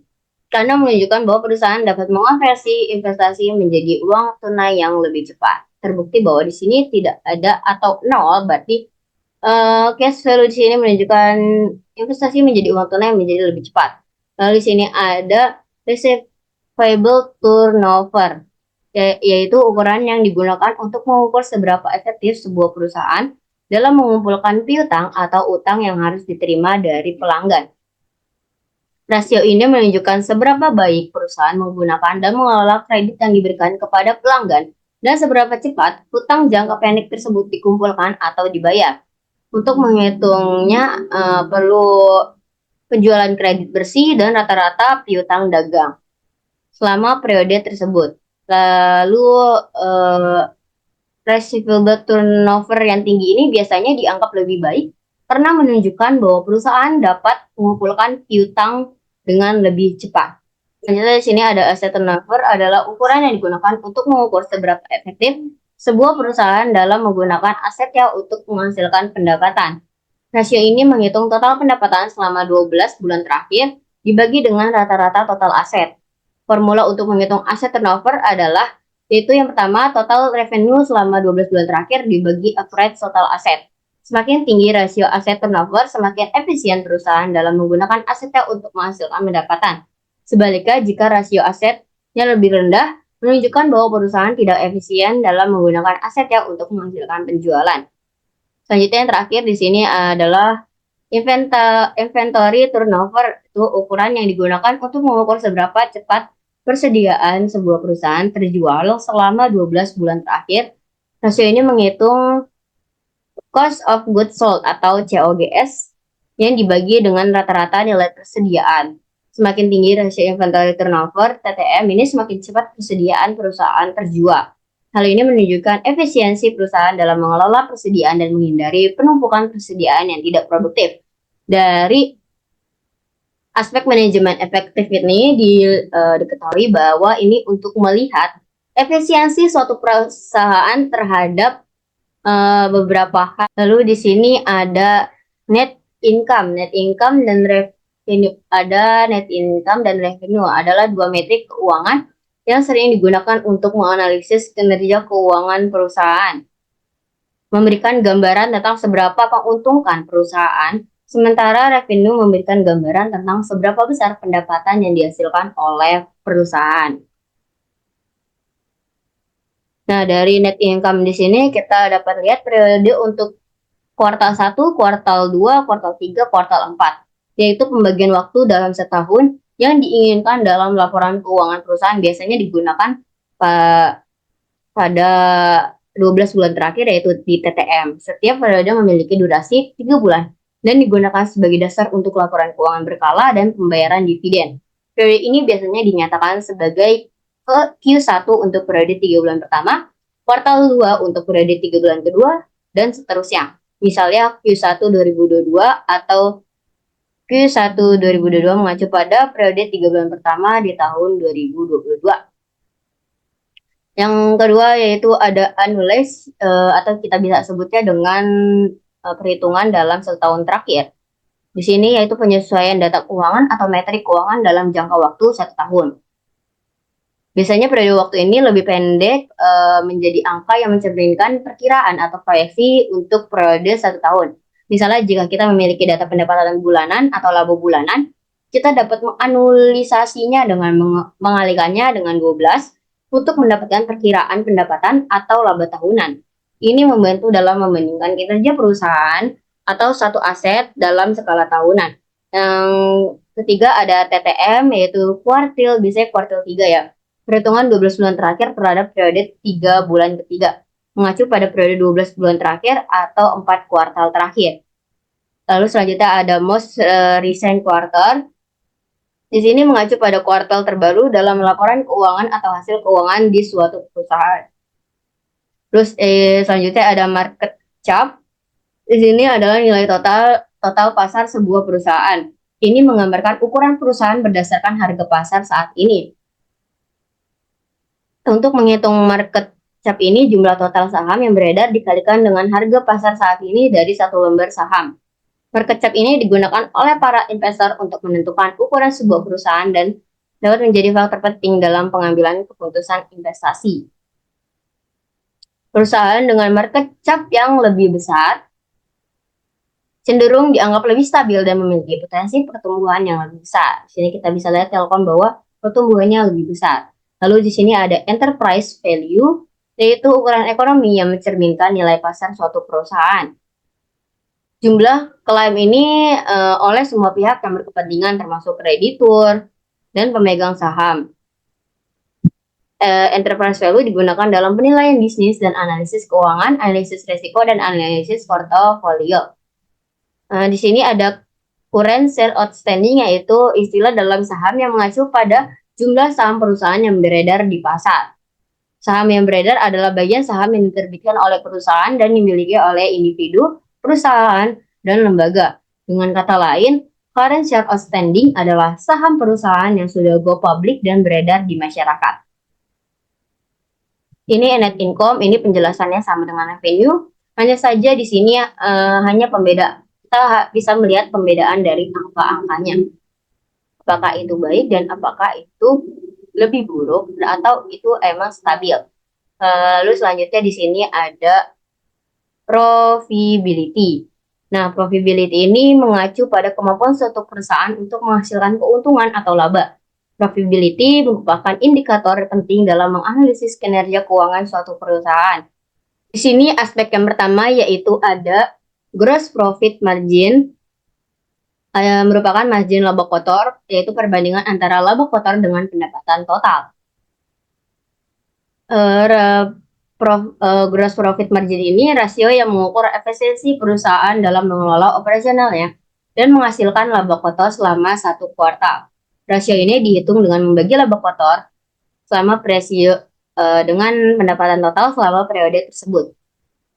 karena menunjukkan bahwa perusahaan dapat mengonversi investasi menjadi uang tunai yang lebih cepat. Terbukti bahwa di sini tidak ada atau nol, berarti cash value di sini menunjukkan investasi menjadi uang tunai menjadi lebih cepat. Lalu di sini ada receivable turnover, yaitu ukuran yang digunakan untuk mengukur seberapa efektif sebuah perusahaan dalam mengumpulkan piutang atau utang yang harus diterima dari pelanggan. Rasio ini menunjukkan seberapa baik perusahaan menggunakan dan mengelola kredit yang diberikan kepada pelanggan dan seberapa cepat hutang jangka pendek tersebut dikumpulkan atau dibayar. Untuk menghitungnya perlu penjualan kredit bersih dan rata-rata piutang dagang selama periode tersebut. Lalu receivable turnover yang tinggi ini biasanya dianggap lebih baik karena menunjukkan bahwa perusahaan dapat mengumpulkan piutang dengan lebih cepat. Selanjutnya di sini ada asset turnover adalah ukuran yang digunakan untuk mengukur seberapa efektif sebuah perusahaan dalam menggunakan asetnya untuk menghasilkan pendapatan. Rasio ini menghitung total pendapatan selama 12 bulan terakhir dibagi dengan rata-rata total aset. Formula untuk menghitung aset turnover adalah yaitu yang pertama total revenue selama 12 bulan terakhir dibagi average total aset. Semakin tinggi rasio aset turnover, semakin efisien perusahaan dalam menggunakan asetnya untuk menghasilkan pendapatan. Sebaliknya, jika rasio asetnya lebih rendah, menunjukkan bahwa perusahaan tidak efisien dalam menggunakan asetnya untuk menghasilkan penjualan. Selanjutnya yang terakhir di sini adalah inventory turnover, itu ukuran yang digunakan untuk mengukur seberapa cepat persediaan sebuah perusahaan terjual selama 12 bulan terakhir. Rasio ini menghitung cost of goods sold atau COGS yang dibagi dengan rata-rata nilai persediaan. Semakin tinggi rasio inventory turnover (TTM) ini semakin cepat persediaan perusahaan terjual. Hal ini menunjukkan efisiensi perusahaan dalam mengelola persediaan dan menghindari penumpukan persediaan yang tidak produktif. Dari aspek manajemen efektif ini diketahui bahwa ini untuk melihat efisiensi suatu perusahaan terhadap beberapa hal. Lalu di sini ada net income dan revenue. Ada net income dan revenue adalah dua metrik keuangan yang sering digunakan untuk menganalisis kinerja keuangan perusahaan, memberikan gambaran tentang seberapa menguntungkan perusahaan, sementara revenue memberikan gambaran tentang seberapa besar pendapatan yang dihasilkan oleh perusahaan. Nah, dari net income di sini kita dapat lihat periode untuk kuartal 1, kuartal 2, kuartal 3, kuartal 4, yaitu pembagian waktu dalam setahun yang diinginkan dalam laporan keuangan perusahaan biasanya digunakan pada 12 bulan terakhir, yaitu di TTM. Setiap periode memiliki durasi 3 bulan dan digunakan sebagai dasar untuk laporan keuangan berkala dan pembayaran dividen. Periode ini biasanya dinyatakan sebagai Q1 untuk periode 3 bulan pertama, kuartal 2 untuk periode 3 bulan kedua, dan seterusnya. Misalnya Q1 2022 atau Q1 2022 mengacu pada periode 3 bulan pertama di tahun 2022. Yang kedua yaitu ada annualized atau kita bisa sebutnya dengan perhitungan dalam setahun terakhir. Di sini yaitu penyesuaian data keuangan atau metrik keuangan dalam jangka waktu 1 tahun. Biasanya periode waktu ini lebih pendek menjadi angka yang mencerminkan perkiraan atau proyeksi untuk periode 1 tahun. Misalnya jika kita memiliki data pendapatan bulanan atau laba bulanan, kita dapat menganulisasinya dengan mengalikannya dengan 12 untuk mendapatkan perkiraan pendapatan atau laba tahunan. Ini membantu dalam membandingkan kinerja perusahaan atau satu aset dalam skala tahunan. Yang ketiga ada TTM, yaitu kuartil, biasanya kuartil 3 ya. Perhitungan 12 bulan terakhir terhadap periode 3 bulan ketiga, mengacu pada periode 12 bulan terakhir atau 4 kuartal terakhir. Lalu selanjutnya ada most recent quarter. Di sini mengacu pada kuartal terbaru dalam laporan keuangan atau hasil keuangan di suatu perusahaan. Terus selanjutnya ada market cap. Di sini adalah nilai total pasar sebuah perusahaan. Ini menggambarkan ukuran perusahaan berdasarkan harga pasar saat ini. Untuk menghitung market cap ini, jumlah total saham yang beredar dikalikan dengan harga pasar saat ini dari satu lembar saham. Market cap ini digunakan oleh para investor untuk menentukan ukuran sebuah perusahaan dan dapat menjadi faktor penting dalam pengambilan keputusan investasi. Perusahaan dengan market cap yang lebih besar cenderung dianggap lebih stabil dan memiliki potensi pertumbuhan yang lebih besar. Di sini kita bisa lihat Telkom bahwa pertumbuhannya lebih besar. Lalu di sini ada enterprise value, yaitu ukuran ekonomi yang mencerminkan nilai pasar suatu perusahaan. Jumlah klaim ini oleh semua pihak yang berkepentingan termasuk kreditur dan pemegang saham. Enterprise value digunakan dalam penilaian bisnis dan analisis keuangan, analisis risiko, dan analisis portofolio. Di sini ada current share outstanding, yaitu istilah dalam saham yang mengacu pada jumlah saham perusahaan yang beredar di pasar. Saham yang beredar adalah bagian saham yang diterbitkan oleh perusahaan dan dimiliki oleh individu, perusahaan, dan lembaga. Dengan kata lain, current share outstanding adalah saham perusahaan yang sudah go public dan beredar di masyarakat. Ini net income, ini penjelasannya sama dengan revenue. Hanya saja di sini hanya pembeda. Kita bisa melihat pembedaan dari angka-angkanya. Apakah itu baik dan apakah itu lebih buruk atau itu emang stabil. Lalu selanjutnya di sini ada profitability. Nah, profitability ini mengacu pada kemampuan suatu perusahaan untuk menghasilkan keuntungan atau laba. Profitability merupakan indikator penting dalam menganalisis kinerja keuangan suatu perusahaan. Di sini aspek yang pertama yaitu ada Gross profit margin merupakan margin laba kotor, yaitu perbandingan antara laba kotor dengan pendapatan total. Gross profit margin ini rasio yang mengukur efisiensi perusahaan dalam mengelola operasionalnya dan menghasilkan laba kotor selama satu kuartal. Rasio ini dihitung dengan membagi laba kotor selama dengan pendapatan total selama periode tersebut.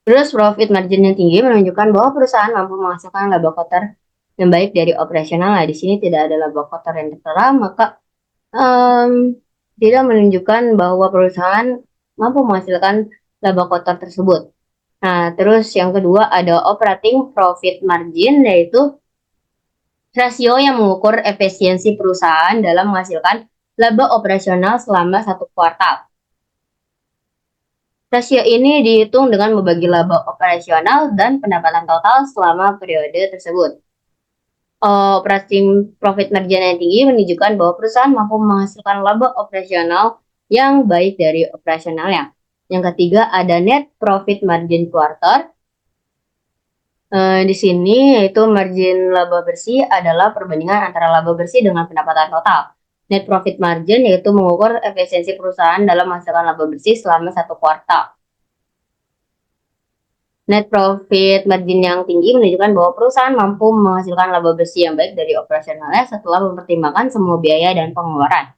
Gross profit margin yang tinggi menunjukkan bahwa perusahaan mampu menghasilkan laba kotor yang baik dari operasional. Nah, di sini tidak ada laba kotor yang tertera, maka tidak menunjukkan bahwa perusahaan mampu menghasilkan laba kotor tersebut. Nah, terus yang kedua ada operating profit margin, yaitu rasio yang mengukur efisiensi perusahaan dalam menghasilkan laba operasional selama satu kuartal. Rasio ini dihitung dengan membagi laba operasional dan pendapatan total selama periode tersebut. Operating profit margin yang tinggi menunjukkan bahwa perusahaan mampu menghasilkan laba operasional yang baik dari operasionalnya. Yang ketiga ada net profit margin quarter. Di sini yaitu margin laba bersih adalah perbandingan antara laba bersih dengan pendapatan total. Net profit margin yaitu mengukur efisiensi perusahaan dalam menghasilkan laba bersih selama satu kuartal. Net profit margin yang tinggi menunjukkan bahwa perusahaan mampu menghasilkan laba bersih yang baik dari operasionalnya setelah mempertimbangkan semua biaya dan pengeluaran.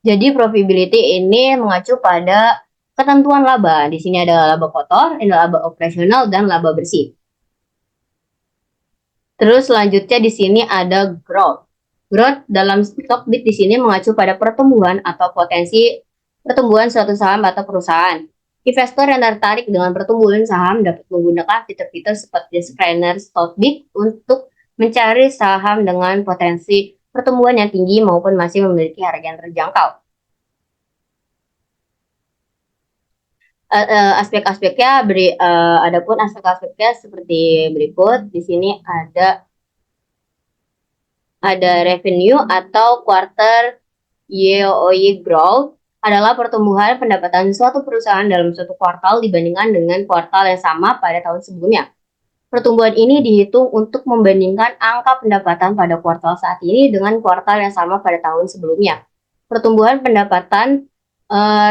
Jadi profitability ini mengacu pada ketentuan laba. Di sini ada laba kotor, ada laba operasional, dan laba bersih. Terus selanjutnya di sini ada growth. Growth dalam Stockbit di sini mengacu pada pertumbuhan atau potensi pertumbuhan suatu saham atau perusahaan. Investor yang tertarik dengan pertumbuhan saham dapat menggunakan fitur-fitur seperti scanner Stockbit untuk mencari saham dengan potensi pertumbuhan yang tinggi maupun masih memiliki harga yang terjangkau. Aspek-aspeknya adapun aspek-aspeknya seperti berikut. Di sini ada revenue atau quarter year-over-year growth adalah pertumbuhan pendapatan suatu perusahaan dalam suatu kuartal dibandingkan dengan kuartal yang sama pada tahun sebelumnya. Pertumbuhan ini dihitung untuk membandingkan angka pendapatan pada kuartal saat ini dengan kuartal yang sama pada tahun sebelumnya. Pertumbuhan pendapatan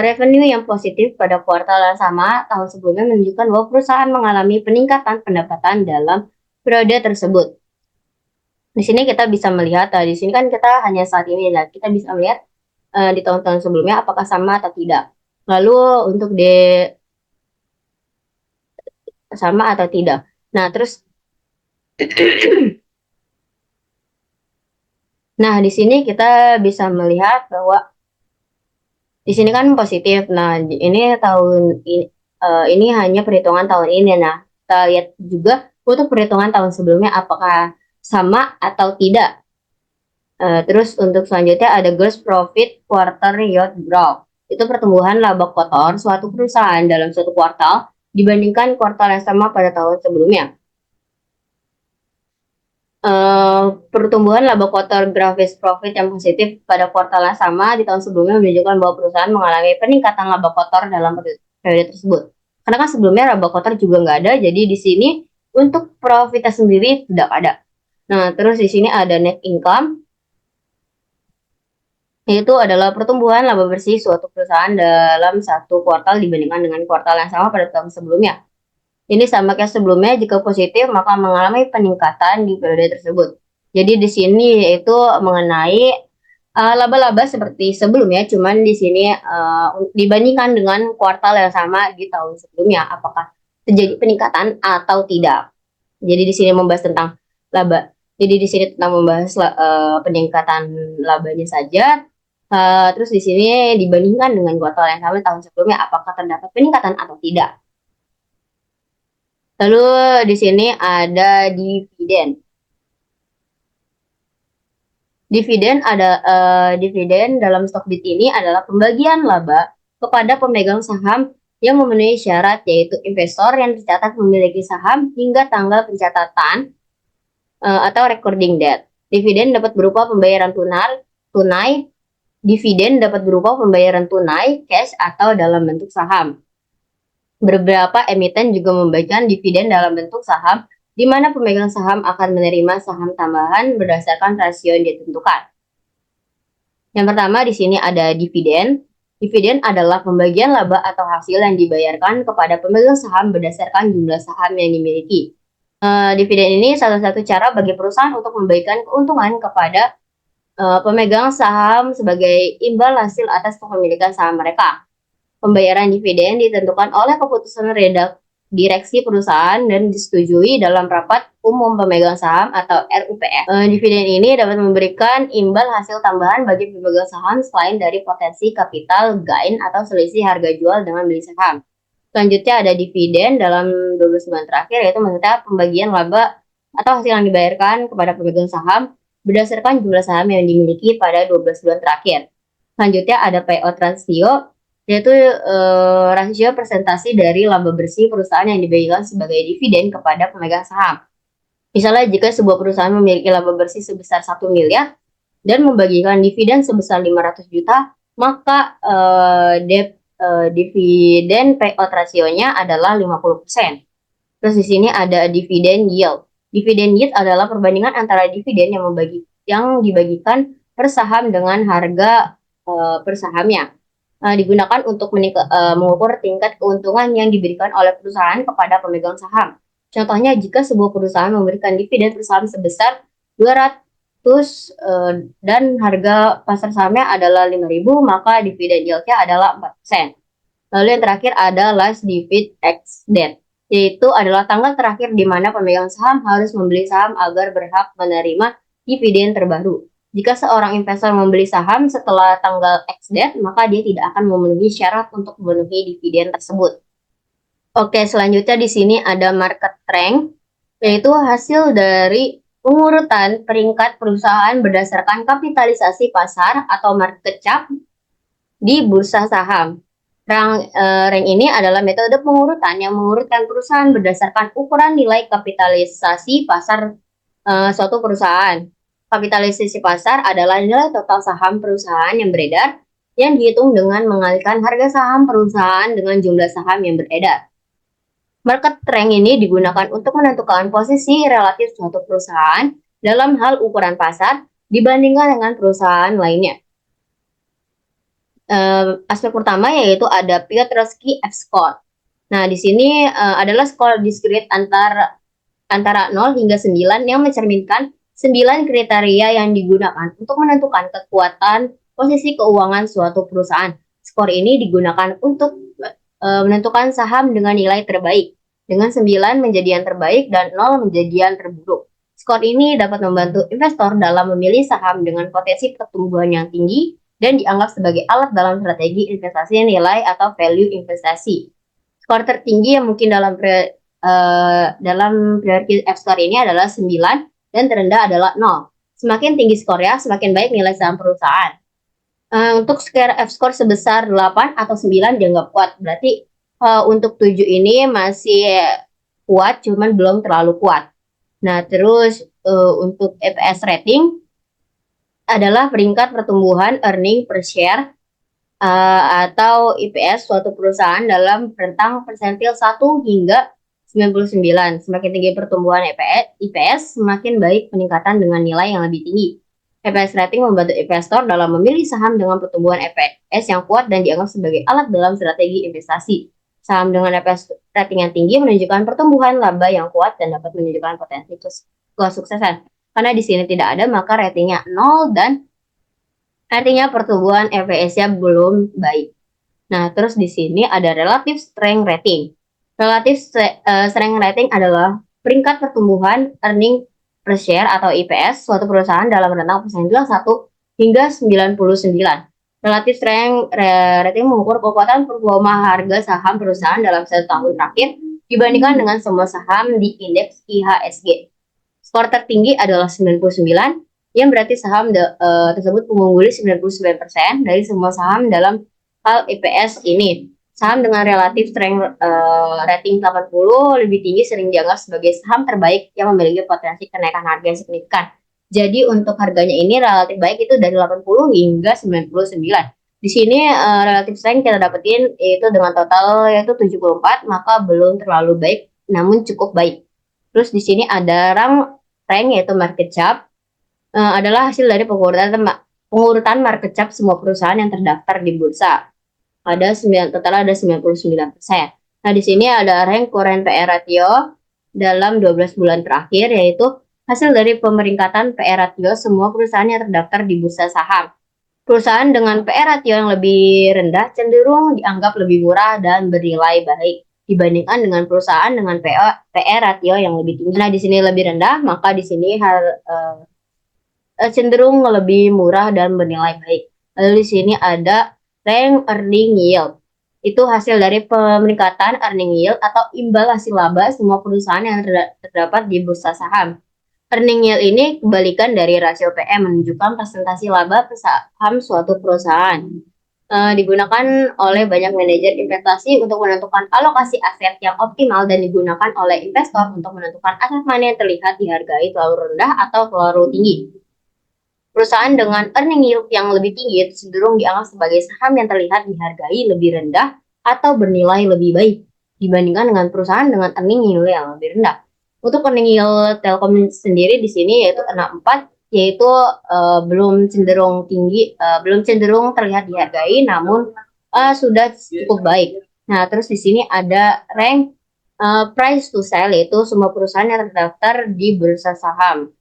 revenue yang positif pada kuartal yang sama tahun sebelumnya menunjukkan bahwa perusahaan mengalami peningkatan pendapatan dalam periode tersebut. Di sini kita bisa melihat, di sini kan kita hanya saat ini, dan kita bisa melihat di tahun-tahun sebelumnya apakah sama atau tidak. Lalu untuk sama atau tidak. Nah, terus nah, di sini kita bisa melihat bahwa di sini kan positif. Nah, ini ini hanya perhitungan tahun ini. Nah, kita lihat juga untuk perhitungan tahun sebelumnya apakah sama atau tidak. Terus untuk selanjutnya ada gross profit quarter year growth. Itu pertumbuhan laba kotor suatu perusahaan dalam suatu kuartal dibandingkan kuartal yang sama pada tahun sebelumnya. Pertumbuhan laba kotor gross profit yang positif pada kuartal yang sama di tahun sebelumnya menunjukkan bahwa perusahaan mengalami peningkatan laba kotor dalam periode tersebut. Karena kan sebelumnya laba kotor juga nggak ada, jadi di sini untuk profitnya sendiri tidak ada. Nah, terus di sini ada net income, yaitu adalah pertumbuhan laba bersih suatu perusahaan dalam satu kuartal dibandingkan dengan kuartal yang sama pada tahun sebelumnya. Ini sama kayak sebelumnya, jika positif maka mengalami peningkatan di periode tersebut. Jadi di sini yaitu mengenai laba-laba seperti sebelumnya, cuman di sini dibandingkan dengan kuartal yang sama di tahun sebelumnya, apakah terjadi peningkatan atau tidak. Jadi di sini membahas tentang laba. Jadi di sini tentang membahas peningkatan labanya saja. Terus di sini dibandingkan dengan kuartal yang sama tahun sebelumnya, apakah terdapat peningkatan atau tidak. Lalu di sini ada dividen. Dividen dalam Stockbit ini adalah pembagian laba kepada pemegang saham yang memenuhi syarat, yaitu investor yang tercatat memiliki saham hingga tanggal pencatatan atau recording date. Dividen dapat berupa pembayaran tunai Dividen dapat berupa pembayaran tunai, cash, atau dalam bentuk saham. Beberapa emiten juga membagikan dividen dalam bentuk saham, di mana pemegang saham akan menerima saham tambahan berdasarkan rasio yang ditentukan. Yang pertama di sini ada dividen. Dividen adalah pembagian laba atau hasil yang dibayarkan kepada pemegang saham berdasarkan jumlah saham yang dimiliki. Dividen ini salah satu cara bagi perusahaan untuk memberikan keuntungan kepada pemegang saham sebagai imbal hasil atas kepemilikan saham mereka. Pembayaran dividen ditentukan oleh keputusan direksi perusahaan dan disetujui dalam rapat umum pemegang saham atau RUPS. Dividen ini dapat memberikan imbal hasil tambahan bagi pemegang saham selain dari potensi capital gain atau selisih harga jual dengan beli saham. Selanjutnya ada dividen dalam 12 bulan terakhir, yaitu maksudnya pembagian laba atau hasil yang dibayarkan kepada pemegang saham berdasarkan jumlah saham yang dimiliki pada 12 bulan terakhir. Selanjutnya ada payout ratio, yaitu rasio presentasi dari laba bersih perusahaan yang dibagikan sebagai dividen kepada pemegang saham. Misalnya jika sebuah perusahaan memiliki laba bersih sebesar 1 miliar dan membagikan dividen sebesar 500 juta, maka dividen payout rasionya adalah 50%. Terus di sini ada dividen yield. Dividen yield adalah perbandingan antara dividen yang dibagikan per saham dengan harga per sahamnya. Digunakan untuk mengukur tingkat keuntungan yang diberikan oleh perusahaan kepada pemegang saham. Contohnya jika sebuah perusahaan memberikan dividen per saham sebesar 200 dan harga pasar sahamnya adalah 5.000, maka dividen yield-nya adalah 4%. Lalu yang terakhir ada last dividend ex-date, yaitu adalah tanggal terakhir di mana pemegang saham harus membeli saham agar berhak menerima dividen terbaru. Jika seorang investor membeli saham setelah tanggal ex-date, maka dia tidak akan memenuhi syarat untuk memenuhi dividen tersebut. Oke, selanjutnya di sini ada market rank, yaitu hasil dari pengurutan peringkat perusahaan berdasarkan kapitalisasi pasar atau market cap di bursa saham. Rank ini adalah metode pengurutan yang mengurutkan perusahaan berdasarkan ukuran nilai kapitalisasi pasar suatu perusahaan. Kapitalisasi pasar adalah nilai total saham perusahaan yang beredar yang dihitung dengan mengalihkan harga saham perusahaan dengan jumlah saham yang beredar. Market rank ini digunakan untuk menentukan posisi relatif suatu perusahaan dalam hal ukuran pasar dibandingkan dengan perusahaan lainnya. Aspek pertama yaitu ada Piotrowski F-score. Nah, di sini adalah skor diskrit antara 0 hingga 9 yang mencerminkan 9 kriteria yang digunakan untuk menentukan kekuatan posisi keuangan suatu perusahaan. Skor ini digunakan untuk menentukan saham dengan nilai terbaik, dengan 9 menjadi yang terbaik dan 0 menjadi yang terburuk. Skor ini dapat membantu investor dalam memilih saham dengan potensi pertumbuhan yang tinggi dan dianggap sebagai alat dalam strategi investasi nilai atau value investasi. Skor tertinggi yang mungkin dalam priority F-score ini adalah 9 dan terendah adalah 0. Semakin tinggi skornya, semakin baik nilai saham perusahaan. Untuk skor F-score sebesar 8 atau 9 dianggap kuat. Berarti untuk 7 ini masih kuat, cuman belum terlalu kuat. Nah, terus untuk EPS rating adalah peringkat pertumbuhan earning per share atau EPS suatu perusahaan dalam rentang persentil 1 hingga 99. Semakin tinggi pertumbuhan EPS, semakin baik peningkatan dengan nilai yang lebih tinggi. EPS rating membantu investor dalam memilih saham dengan pertumbuhan EPS yang kuat dan dianggap sebagai alat dalam strategi investasi. Saham dengan EPS rating yang tinggi menunjukkan pertumbuhan laba yang kuat dan dapat menunjukkan potensi kesuksesan. Karena di sini tidak ada, maka ratingnya 0 dan artinya pertumbuhan EPS-nya belum baik. Nah, terus di sini ada relative strength rating. Relative strength rating adalah peringkat pertumbuhan earning per share atau EPS suatu perusahaan dalam rentang persentil 1 hingga 99. Relative strength rating mengukur kekuatan performa harga saham perusahaan dalam 1 tahun terakhir dibandingkan dengan semua saham di indeks IHSG. Skor tertinggi adalah 99, yang berarti saham tersebut mengungguli 99% dari semua saham dalam hal EPS ini. Saham dengan relatif strength rating 80 lebih tinggi sering dianggap sebagai saham terbaik yang memiliki potensi kenaikan harga yang signifikan. Jadi untuk harganya ini relatif baik itu dari 80 hingga 99. Di sini relatif strength kita dapetin yaitu dengan total yaitu 74, maka belum terlalu baik namun cukup baik. Terus di sini ada rank yaitu market cap, adalah hasil dari pengurutan market cap semua perusahaan yang terdaftar di bursa. Total ada 99%. Nah, di sini ada rank current PE ratio dalam 12 bulan terakhir, yaitu hasil dari pemeringkatan PE ratio semua perusahaan yang terdaftar di bursa saham. Perusahaan dengan PE ratio yang lebih rendah cenderung dianggap lebih murah dan bernilai baik dibandingkan dengan perusahaan dengan PE ratio yang lebih tinggi. Nah, di sini lebih rendah, maka di sini cenderung lebih murah dan bernilai baik. Lalu di sini ada rank earning yield. Itu hasil dari peningkatan earning yield atau imbal hasil laba semua perusahaan yang terdapat di bursa saham. Earning yield ini kebalikan dari rasio PE, menunjukkan presentasi laba saham suatu perusahaan. Digunakan oleh banyak manajer investasi untuk menentukan alokasi aset yang optimal dan digunakan oleh investor untuk menentukan aset mana yang terlihat dihargai terlalu rendah atau terlalu tinggi. Perusahaan dengan earning yield yang lebih tinggi cenderung dianggap sebagai saham yang terlihat dihargai lebih rendah atau bernilai lebih baik dibandingkan dengan perusahaan dengan earning yield yang lebih rendah. Untuk earning yield Telkom sendiri di sini yaitu 64, yaitu belum cenderung tinggi, belum cenderung terlihat dihargai, namun sudah cukup baik. Nah, terus di sini ada rank price to sell, yaitu semua perusahaan yang terdaftar di bursa saham.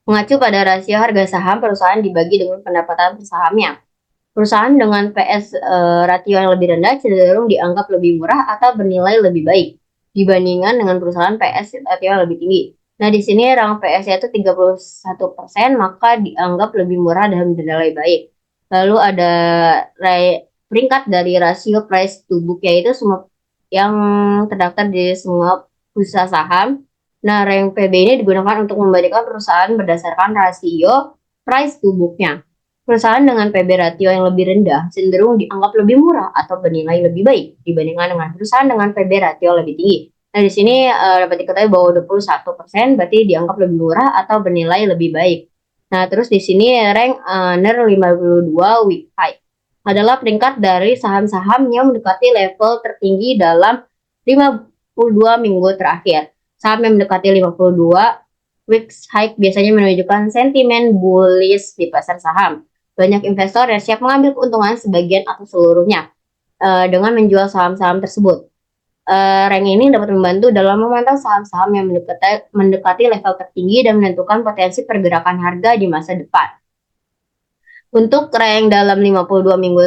Mengacu pada rasio harga saham perusahaan dibagi dengan pendapatan per sahamnya. Perusahaan dengan PS ratio yang lebih rendah cenderung dianggap lebih murah atau bernilai lebih baik dibandingkan dengan perusahaan PS ratio yang lebih tinggi. Nah, di sini rank PS-nya itu 31%, maka dianggap lebih murah dan bernilai baik. Lalu ada peringkat dari rasio price to book, yaitu semua yang terdaftar di semua bursa saham. Nah, rank PB ini digunakan untuk membandingkan perusahaan berdasarkan rasio price to book-nya. Perusahaan dengan PB ratio yang lebih rendah cenderung dianggap lebih murah atau bernilai lebih baik dibandingkan dengan perusahaan dengan PB ratio lebih tinggi. Nah, di sini dapat diketahui bahwa 21% berarti dianggap lebih murah atau bernilai lebih baik. Nah, terus di sini rank NER 52 week high adalah peringkat dari saham-saham yang mendekati level tertinggi dalam 52 minggu terakhir. Saham yang mendekati 52 weeks high biasanya menunjukkan sentimen bullish di pasar saham. Banyak investor yang siap mengambil keuntungan sebagian atau seluruhnya dengan menjual saham-saham tersebut. Rank ini dapat membantu dalam memantau saham-saham yang mendekati level tertinggi dan menentukan potensi pergerakan harga di masa depan. Untuk rank dalam 52 minggu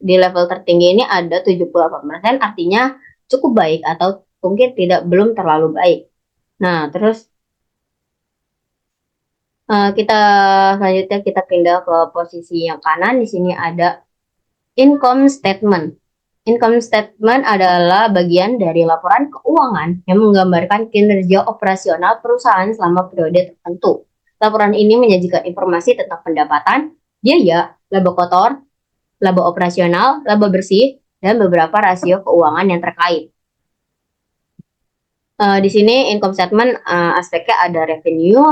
di level tertinggi ini ada 78%, artinya cukup baik atau mungkin belum terlalu baik. Nah, terus selanjutnya kita pindah ke posisi yang kanan. Di sini ada income statement. Income statement adalah bagian dari laporan keuangan yang menggambarkan kinerja operasional perusahaan selama periode tertentu. Laporan ini menyajikan informasi tentang pendapatan, biaya, laba kotor, laba operasional, laba bersih, dan beberapa rasio keuangan yang terkait. Di sini income statement aspeknya ada revenue,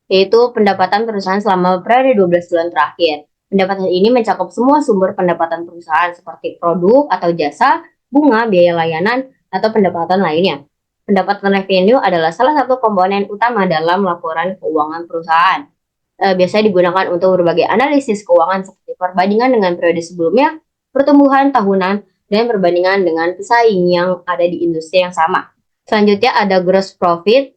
yaitu pendapatan perusahaan selama periode 12 bulan terakhir. Pendapatan ini mencakup semua sumber pendapatan perusahaan seperti produk atau jasa, bunga, biaya layanan, atau pendapatan lainnya. Pendapatan revenue adalah salah satu komponen utama dalam laporan keuangan perusahaan. Biasanya digunakan untuk berbagai analisis keuangan seperti perbandingan dengan periode sebelumnya, pertumbuhan tahunan, dan perbandingan dengan pesaing yang ada di industri yang sama. Selanjutnya ada gross profit,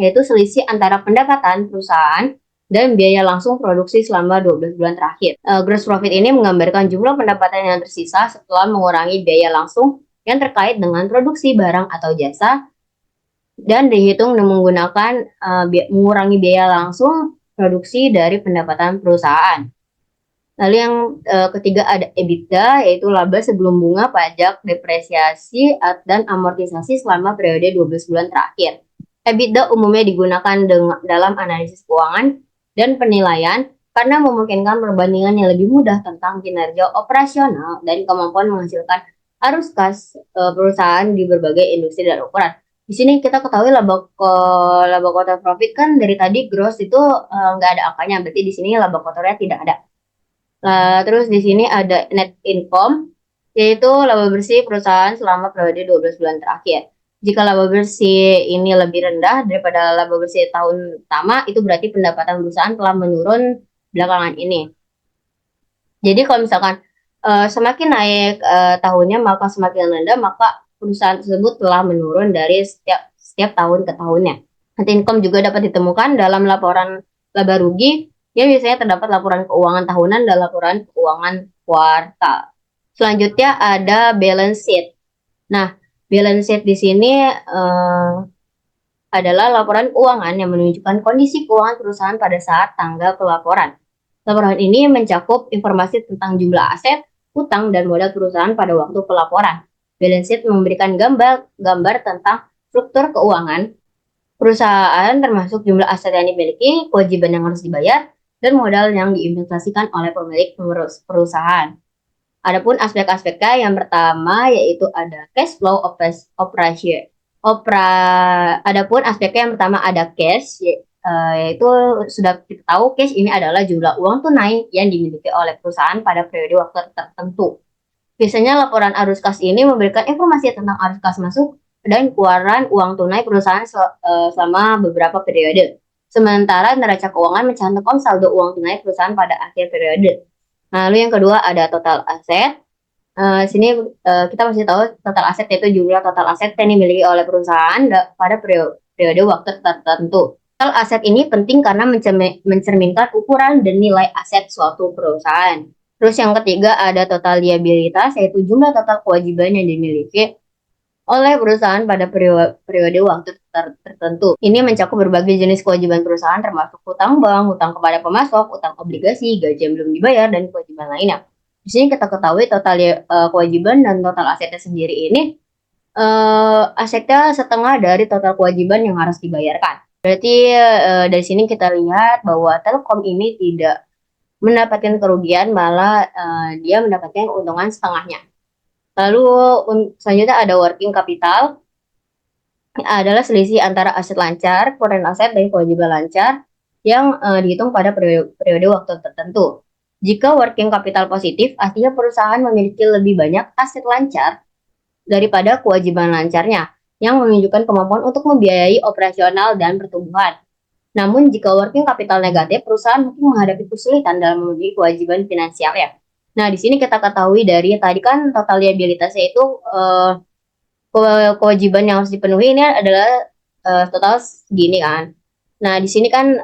yaitu selisih antara pendapatan perusahaan dan biaya langsung produksi selama 12 bulan terakhir. Gross profit ini menggambarkan jumlah pendapatan yang tersisa setelah mengurangi biaya langsung yang terkait dengan produksi barang atau jasa dan dihitung menggunakan mengurangi biaya langsung produksi dari pendapatan perusahaan. Lalu yang ketiga ada EBITDA, yaitu laba sebelum bunga, pajak, depresiasi, dan amortisasi selama periode 12 bulan terakhir. EBITDA umumnya digunakan dalam analisis keuangan dan penilaian karena memungkinkan perbandingan yang lebih mudah tentang kinerja operasional dan kemampuan menghasilkan arus kas perusahaan di berbagai industri dan ukuran. Di sini kita ketahui laba kotor profit kan dari tadi gross itu nggak ada angkanya, berarti di sini laba kotornya tidak ada. Terus di sini ada net income, yaitu laba bersih perusahaan selama periode 12 bulan terakhir. Jika laba bersih ini lebih rendah daripada laba bersih tahun pertama, itu berarti pendapatan perusahaan telah menurun belakangan ini. Jadi kalau misalkan semakin naik tahunnya, maka semakin rendah, maka perusahaan tersebut telah menurun dari setiap tahun ke tahunnya. Net income juga dapat ditemukan dalam laporan laba rugi yang biasanya terdapat laporan keuangan tahunan dan laporan keuangan kuartal. Selanjutnya ada balance sheet. Nah, balance sheet di sini adalah laporan keuangan yang menunjukkan kondisi keuangan perusahaan pada saat tanggal pelaporan. Laporan ini mencakup informasi tentang jumlah aset, utang, dan modal perusahaan pada waktu pelaporan. Balance sheet memberikan gambar tentang struktur keuangan perusahaan, termasuk jumlah aset yang dimiliki, kewajiban yang harus dibayar, dan modal yang diinvestasikan oleh pemilik perusahaan. Adapun aspek-aspeknya yang pertama yaitu ada cash flow operation. Adapun aspeknya yang pertama ada cash, yaitu sudah kita tahu cash ini adalah jumlah uang tunai yang dimiliki oleh perusahaan pada periode waktu tertentu. Biasanya laporan arus kas ini memberikan informasi tentang arus kas masuk dan keluaran uang tunai perusahaan selama beberapa periode. Sementara neraca keuangan mencantumkan saldo uang tunai perusahaan pada akhir periode. Lalu yang kedua ada total aset. Sini kita masih tahu total aset yaitu jumlah total aset yang dimiliki oleh perusahaan pada periode waktu tertentu. Total aset ini penting karena mencerminkan ukuran dan nilai aset suatu perusahaan. Terus yang ketiga ada total liabilitas, yaitu jumlah total kewajiban yang dimiliki oleh perusahaan pada periode waktu tertentu. Ini mencakup berbagai jenis kewajiban perusahaan termasuk utang bank, utang kepada pemasok, utang obligasi, gaji yang belum dibayar, dan kewajiban lainnya. Di sini kita ketahui total kewajiban dan total asetnya sendiri ini asetnya setengah dari total kewajiban yang harus dibayarkan. Berarti dari sini kita lihat bahwa Telkom ini tidak mendapatkan kerugian, malah dia mendapatkan keuntungan setengahnya. Lalu selanjutnya ada working capital, adalah selisih antara aset lancar, current aset, dan kewajiban lancar yang dihitung pada periode waktu tertentu. Jika working capital positif, artinya perusahaan memiliki lebih banyak aset lancar daripada kewajiban lancarnya, yang menunjukkan kemampuan untuk membiayai operasional dan pertumbuhan. Namun, jika working capital negatif, perusahaan mungkin menghadapi kesulitan dalam memenuhi kewajiban finansialnya. Nah, di sini kita ketahui dari tadi kan total liabilitasnya itu kewajiban yang harus dipenuhi ini adalah total segini kan. Nah, di sini kan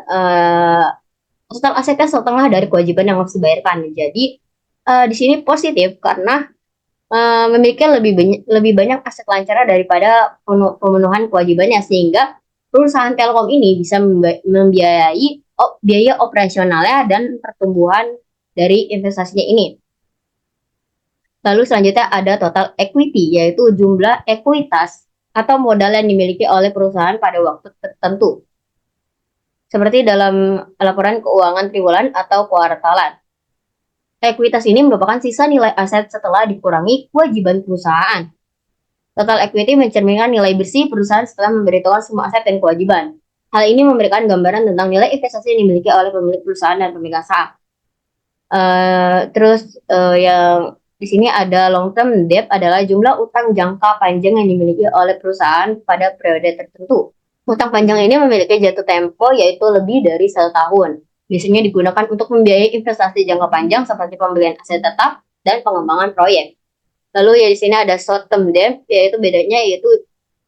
total asetnya setengah dari kewajiban yang harus dibayarkan. Jadi, di sini positif karena memiliki lebih banyak aset lancar daripada pemenuhan kewajibannya, sehingga perusahaan Telkom ini bisa membiayai biaya operasionalnya dan pertumbuhan dari investasinya ini. Lalu selanjutnya ada total equity, yaitu jumlah ekuitas atau modal yang dimiliki oleh perusahaan pada waktu tertentu. Seperti dalam laporan keuangan triwulan atau kuartalan. Ekuitas ini merupakan sisa nilai aset setelah dikurangi kewajiban perusahaan. Total equity mencerminkan nilai bersih perusahaan setelah memberitahukan semua aset dan kewajiban. Hal ini memberikan gambaran tentang nilai investasi yang dimiliki oleh pemilik perusahaan dan pemegang saham. Yang di sini ada long term debt, adalah jumlah utang jangka panjang yang dimiliki oleh perusahaan pada periode tertentu. Utang panjang ini memiliki jatuh tempo yaitu lebih dari 1 tahun. Biasanya digunakan untuk membiayai investasi jangka panjang seperti pembelian aset tetap dan pengembangan proyek. Lalu ya di sini ada short term debt, yaitu bedanya yaitu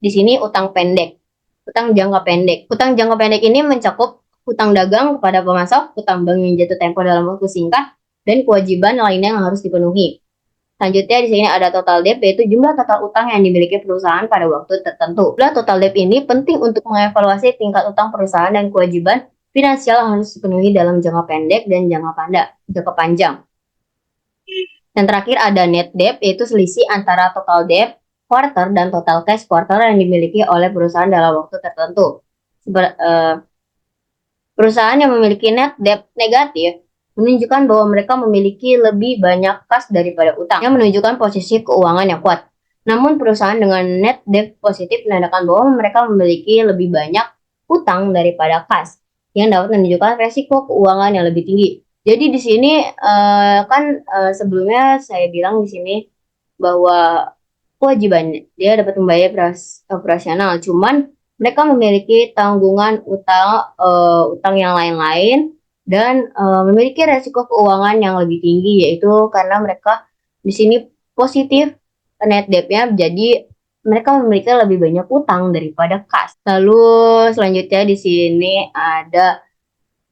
di sini utang pendek, utang jangka pendek. Utang jangka pendek ini mencakup utang dagang kepada pemasok, utang bank yang jatuh tempo dalam waktu singkat, dan kewajiban lainnya yang harus dipenuhi. Selanjutnya di sini ada total debt, yaitu jumlah total utang yang dimiliki perusahaan pada waktu tertentu. Jumlah total debt ini penting untuk mengevaluasi tingkat utang perusahaan dan kewajiban finansial yang harus dipenuhi dalam jangka pendek dan jangka panjang. Dan terakhir ada net debt, yaitu selisih antara total debt quarter dan total cash quarter yang dimiliki oleh perusahaan dalam waktu tertentu. Perusahaan yang memiliki net debt negatif menunjukkan bahwa mereka memiliki lebih banyak kas daripada utang, yang menunjukkan posisi keuangan yang kuat. Namun perusahaan dengan net debt positif menandakan bahwa mereka memiliki lebih banyak utang daripada kas yang dapat menunjukkan resiko keuangan yang lebih tinggi. Jadi di sini sebelumnya saya bilang di sini bahwa kewajiban dia dapat membayar operasional, cuman mereka memiliki tanggungan utang yang lain-lain dan memiliki resiko keuangan yang lebih tinggi, yaitu karena mereka di sini positif net debt-nya, jadi mereka memiliki lebih banyak utang daripada kas. Lalu selanjutnya di sini ada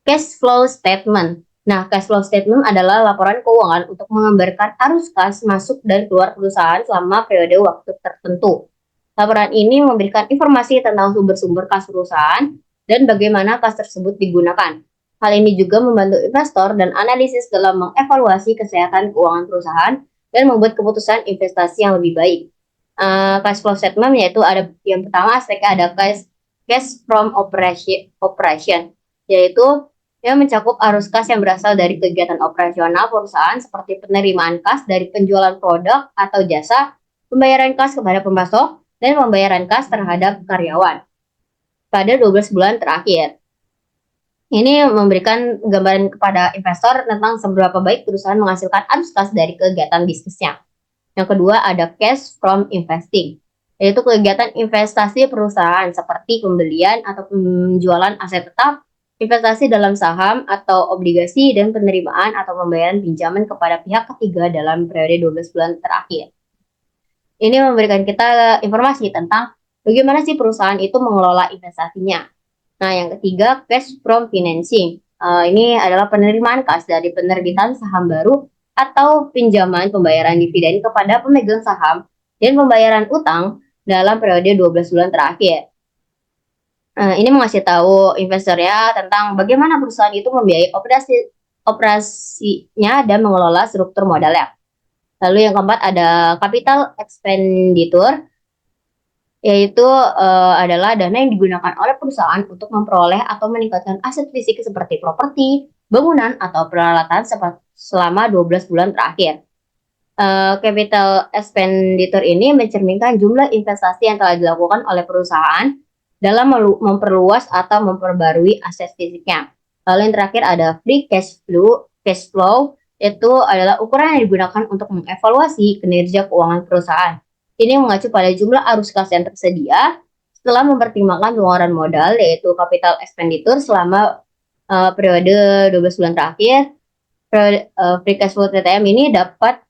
cash flow statement. Nah, cash flow statement adalah laporan keuangan untuk menggambarkan arus kas masuk dan keluar perusahaan selama periode waktu tertentu. Laporan ini memberikan informasi tentang sumber-sumber kas perusahaan dan bagaimana kas tersebut digunakan. Hal ini juga membantu investor dan analisis dalam mengevaluasi kesehatan keuangan perusahaan dan membuat keputusan investasi yang lebih baik. Cash flow statement yaitu ada yang pertama aspeknya ada cash from operation, yaitu yang mencakup arus kas yang berasal dari kegiatan operasional perusahaan seperti penerimaan kas dari penjualan produk atau jasa, pembayaran kas kepada pemasok, dan pembayaran kas terhadap karyawan pada 12 bulan terakhir. Ini memberikan gambaran kepada investor tentang seberapa baik perusahaan menghasilkan arus kas dari kegiatan bisnisnya. Yang kedua ada cash from investing, yaitu kegiatan investasi perusahaan seperti pembelian atau penjualan aset tetap, investasi dalam saham atau obligasi, dan penerimaan atau pembayaran pinjaman kepada pihak ketiga dalam periode 12 bulan terakhir. Ini memberikan kita informasi tentang bagaimana sih perusahaan itu mengelola investasinya. Nah, yang ketiga, cash from financing. Ini adalah penerimaan kas dari penerbitan saham baru atau pinjaman pembayaran dividen kepada pemegang saham dan pembayaran utang dalam periode 12 bulan terakhir. Ini mengasih tahu investor ya tentang bagaimana perusahaan itu membiayai operasinya dan mengelola struktur modalnya. Lalu yang keempat ada capital expenditure, yaitu adalah dana yang digunakan oleh perusahaan untuk memperoleh atau meningkatkan aset fisik seperti properti, bangunan, atau peralatan selama 12 bulan terakhir. Capital expenditure ini mencerminkan jumlah investasi yang telah dilakukan oleh perusahaan dalam memperluas atau memperbarui aset fisiknya. Lalu yang terakhir ada free cash flow, itu adalah ukuran yang digunakan untuk mengevaluasi kinerja keuangan perusahaan. Ini mengacu pada jumlah arus kas yang tersedia setelah mempertimbangkan pengeluaran modal, yaitu capital expenditure selama periode 12 bulan terakhir. Free cash flow TTM ini dapat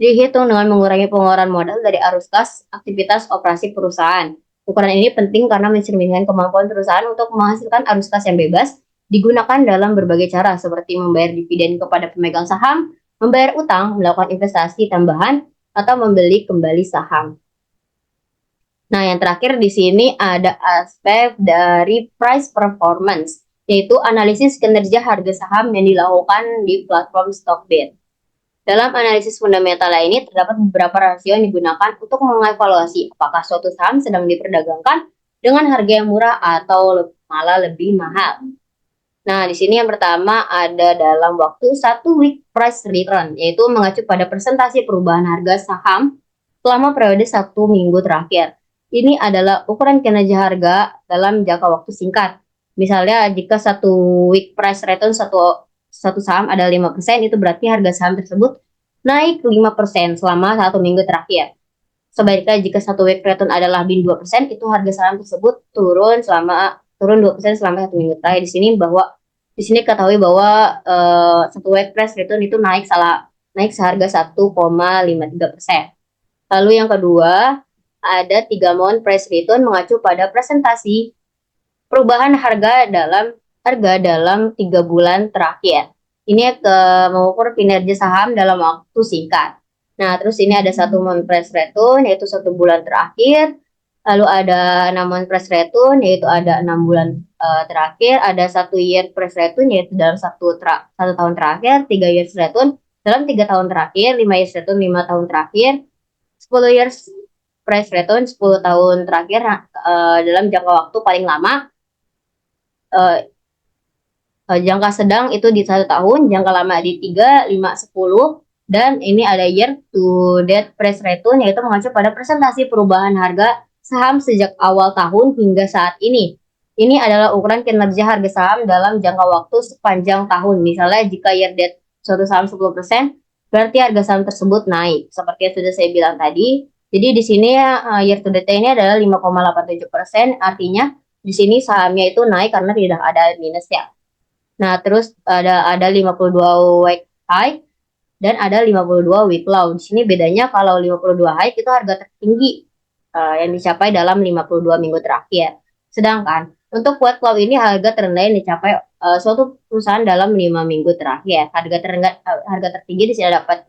dihitung dengan mengurangi pengeluaran modal dari arus kas aktivitas operasi perusahaan. Ukuran ini penting karena mencerminkan kemampuan perusahaan untuk menghasilkan arus kas yang bebas digunakan dalam berbagai cara seperti membayar dividen kepada pemegang saham, membayar utang, melakukan investasi tambahan, atau membeli kembali saham. Nah, yang terakhir di sini ada aspek dari price performance, yaitu analisis kinerja harga saham yang dilakukan di platform Stockbit. Dalam analisis fundamental ini terdapat beberapa rasio yang digunakan untuk mengevaluasi apakah suatu saham sedang diperdagangkan dengan harga yang murah atau malah lebih mahal. Nah, di sini yang pertama ada dalam waktu 1 week price return, yaitu mengacu pada persentase perubahan harga saham selama periode 1 minggu terakhir. Ini adalah ukuran kinerja harga dalam jangka waktu singkat. Misalnya, jika 1 week price return satu saham ada 5%, itu berarti harga saham tersebut naik 5% selama 1 minggu terakhir. Sebaliknya, jika 1 week return adalah min 2%, itu harga saham tersebut turun 2% selama 1 minggu terakhir. Di sini ketahui bahwa 1 week price return itu naik seharga 1,53%. Lalu yang kedua, ada 3 month price return mengacu pada presentasi perubahan harga dalam 3 bulan terakhir. Ini mengukur kinerja saham dalam waktu singkat. Nah, terus ini ada 1 month price return, yaitu 1 bulan terakhir. Lalu ada 6 month price return, yaitu ada 6 bulan terakhir. Ada 1 year price return, yaitu dalam 1 tahun terakhir. 3 years return dalam 3 tahun terakhir. 5 years return 5 tahun terakhir. 10 years price return 10 tahun terakhir dalam jangka waktu paling lama. Jangka sedang itu di 1 tahun, jangka lama di 3, 5, 10, Dan ini ada year to date price return, yaitu mengacu pada presentasi perubahan harga saham sejak awal tahun hingga saat ini. Ini adalah ukuran kinerja harga saham dalam jangka waktu sepanjang tahun. Misalnya jika year date suatu saham 10%, berarti harga saham tersebut naik. Seperti yang sudah saya bilang tadi. Jadi di sini year to date ini adalah 5,87%, artinya di sini sahamnya itu naik karena tidak ada minus ya. Nah, terus ada 52 week high dan ada 52 week low. Di sini bedanya kalau 52 high itu harga tertinggi yang dicapai dalam 52 minggu terakhir. Sedangkan untuk week low ini harga terendah yang dicapai suatu perusahaan dalam 5 minggu terakhir. Harga tertinggi di sini dapat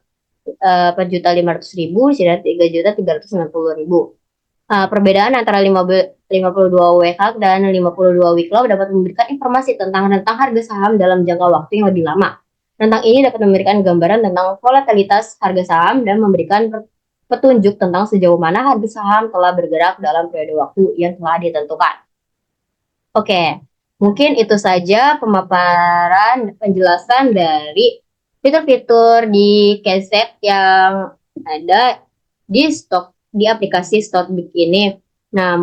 4.500.000, di sini 3.390.000. Perbedaan antara 52 WH dan 52 week low dapat memberikan informasi tentang rentang harga saham dalam jangka waktu yang lebih lama. Rentang ini dapat memberikan gambaran tentang volatilitas harga saham dan memberikan petunjuk tentang sejauh mana harga saham telah bergerak dalam periode waktu yang telah ditentukan. Oke, mungkin itu saja pemaparan penjelasan dari fitur-fitur di Keset yang ada di aplikasi Stockbit ini. Nah,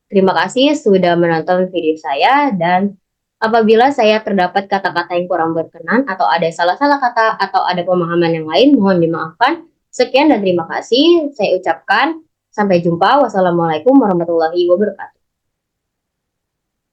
terima kasih sudah menonton video saya, dan apabila saya terdapat kata-kata yang kurang berkenan atau ada salah-salah kata atau ada pemahaman yang lain, mohon dimaafkan. Sekian dan terima kasih saya ucapkan. Sampai jumpa. Wassalamualaikum warahmatullahi wabarakatuh.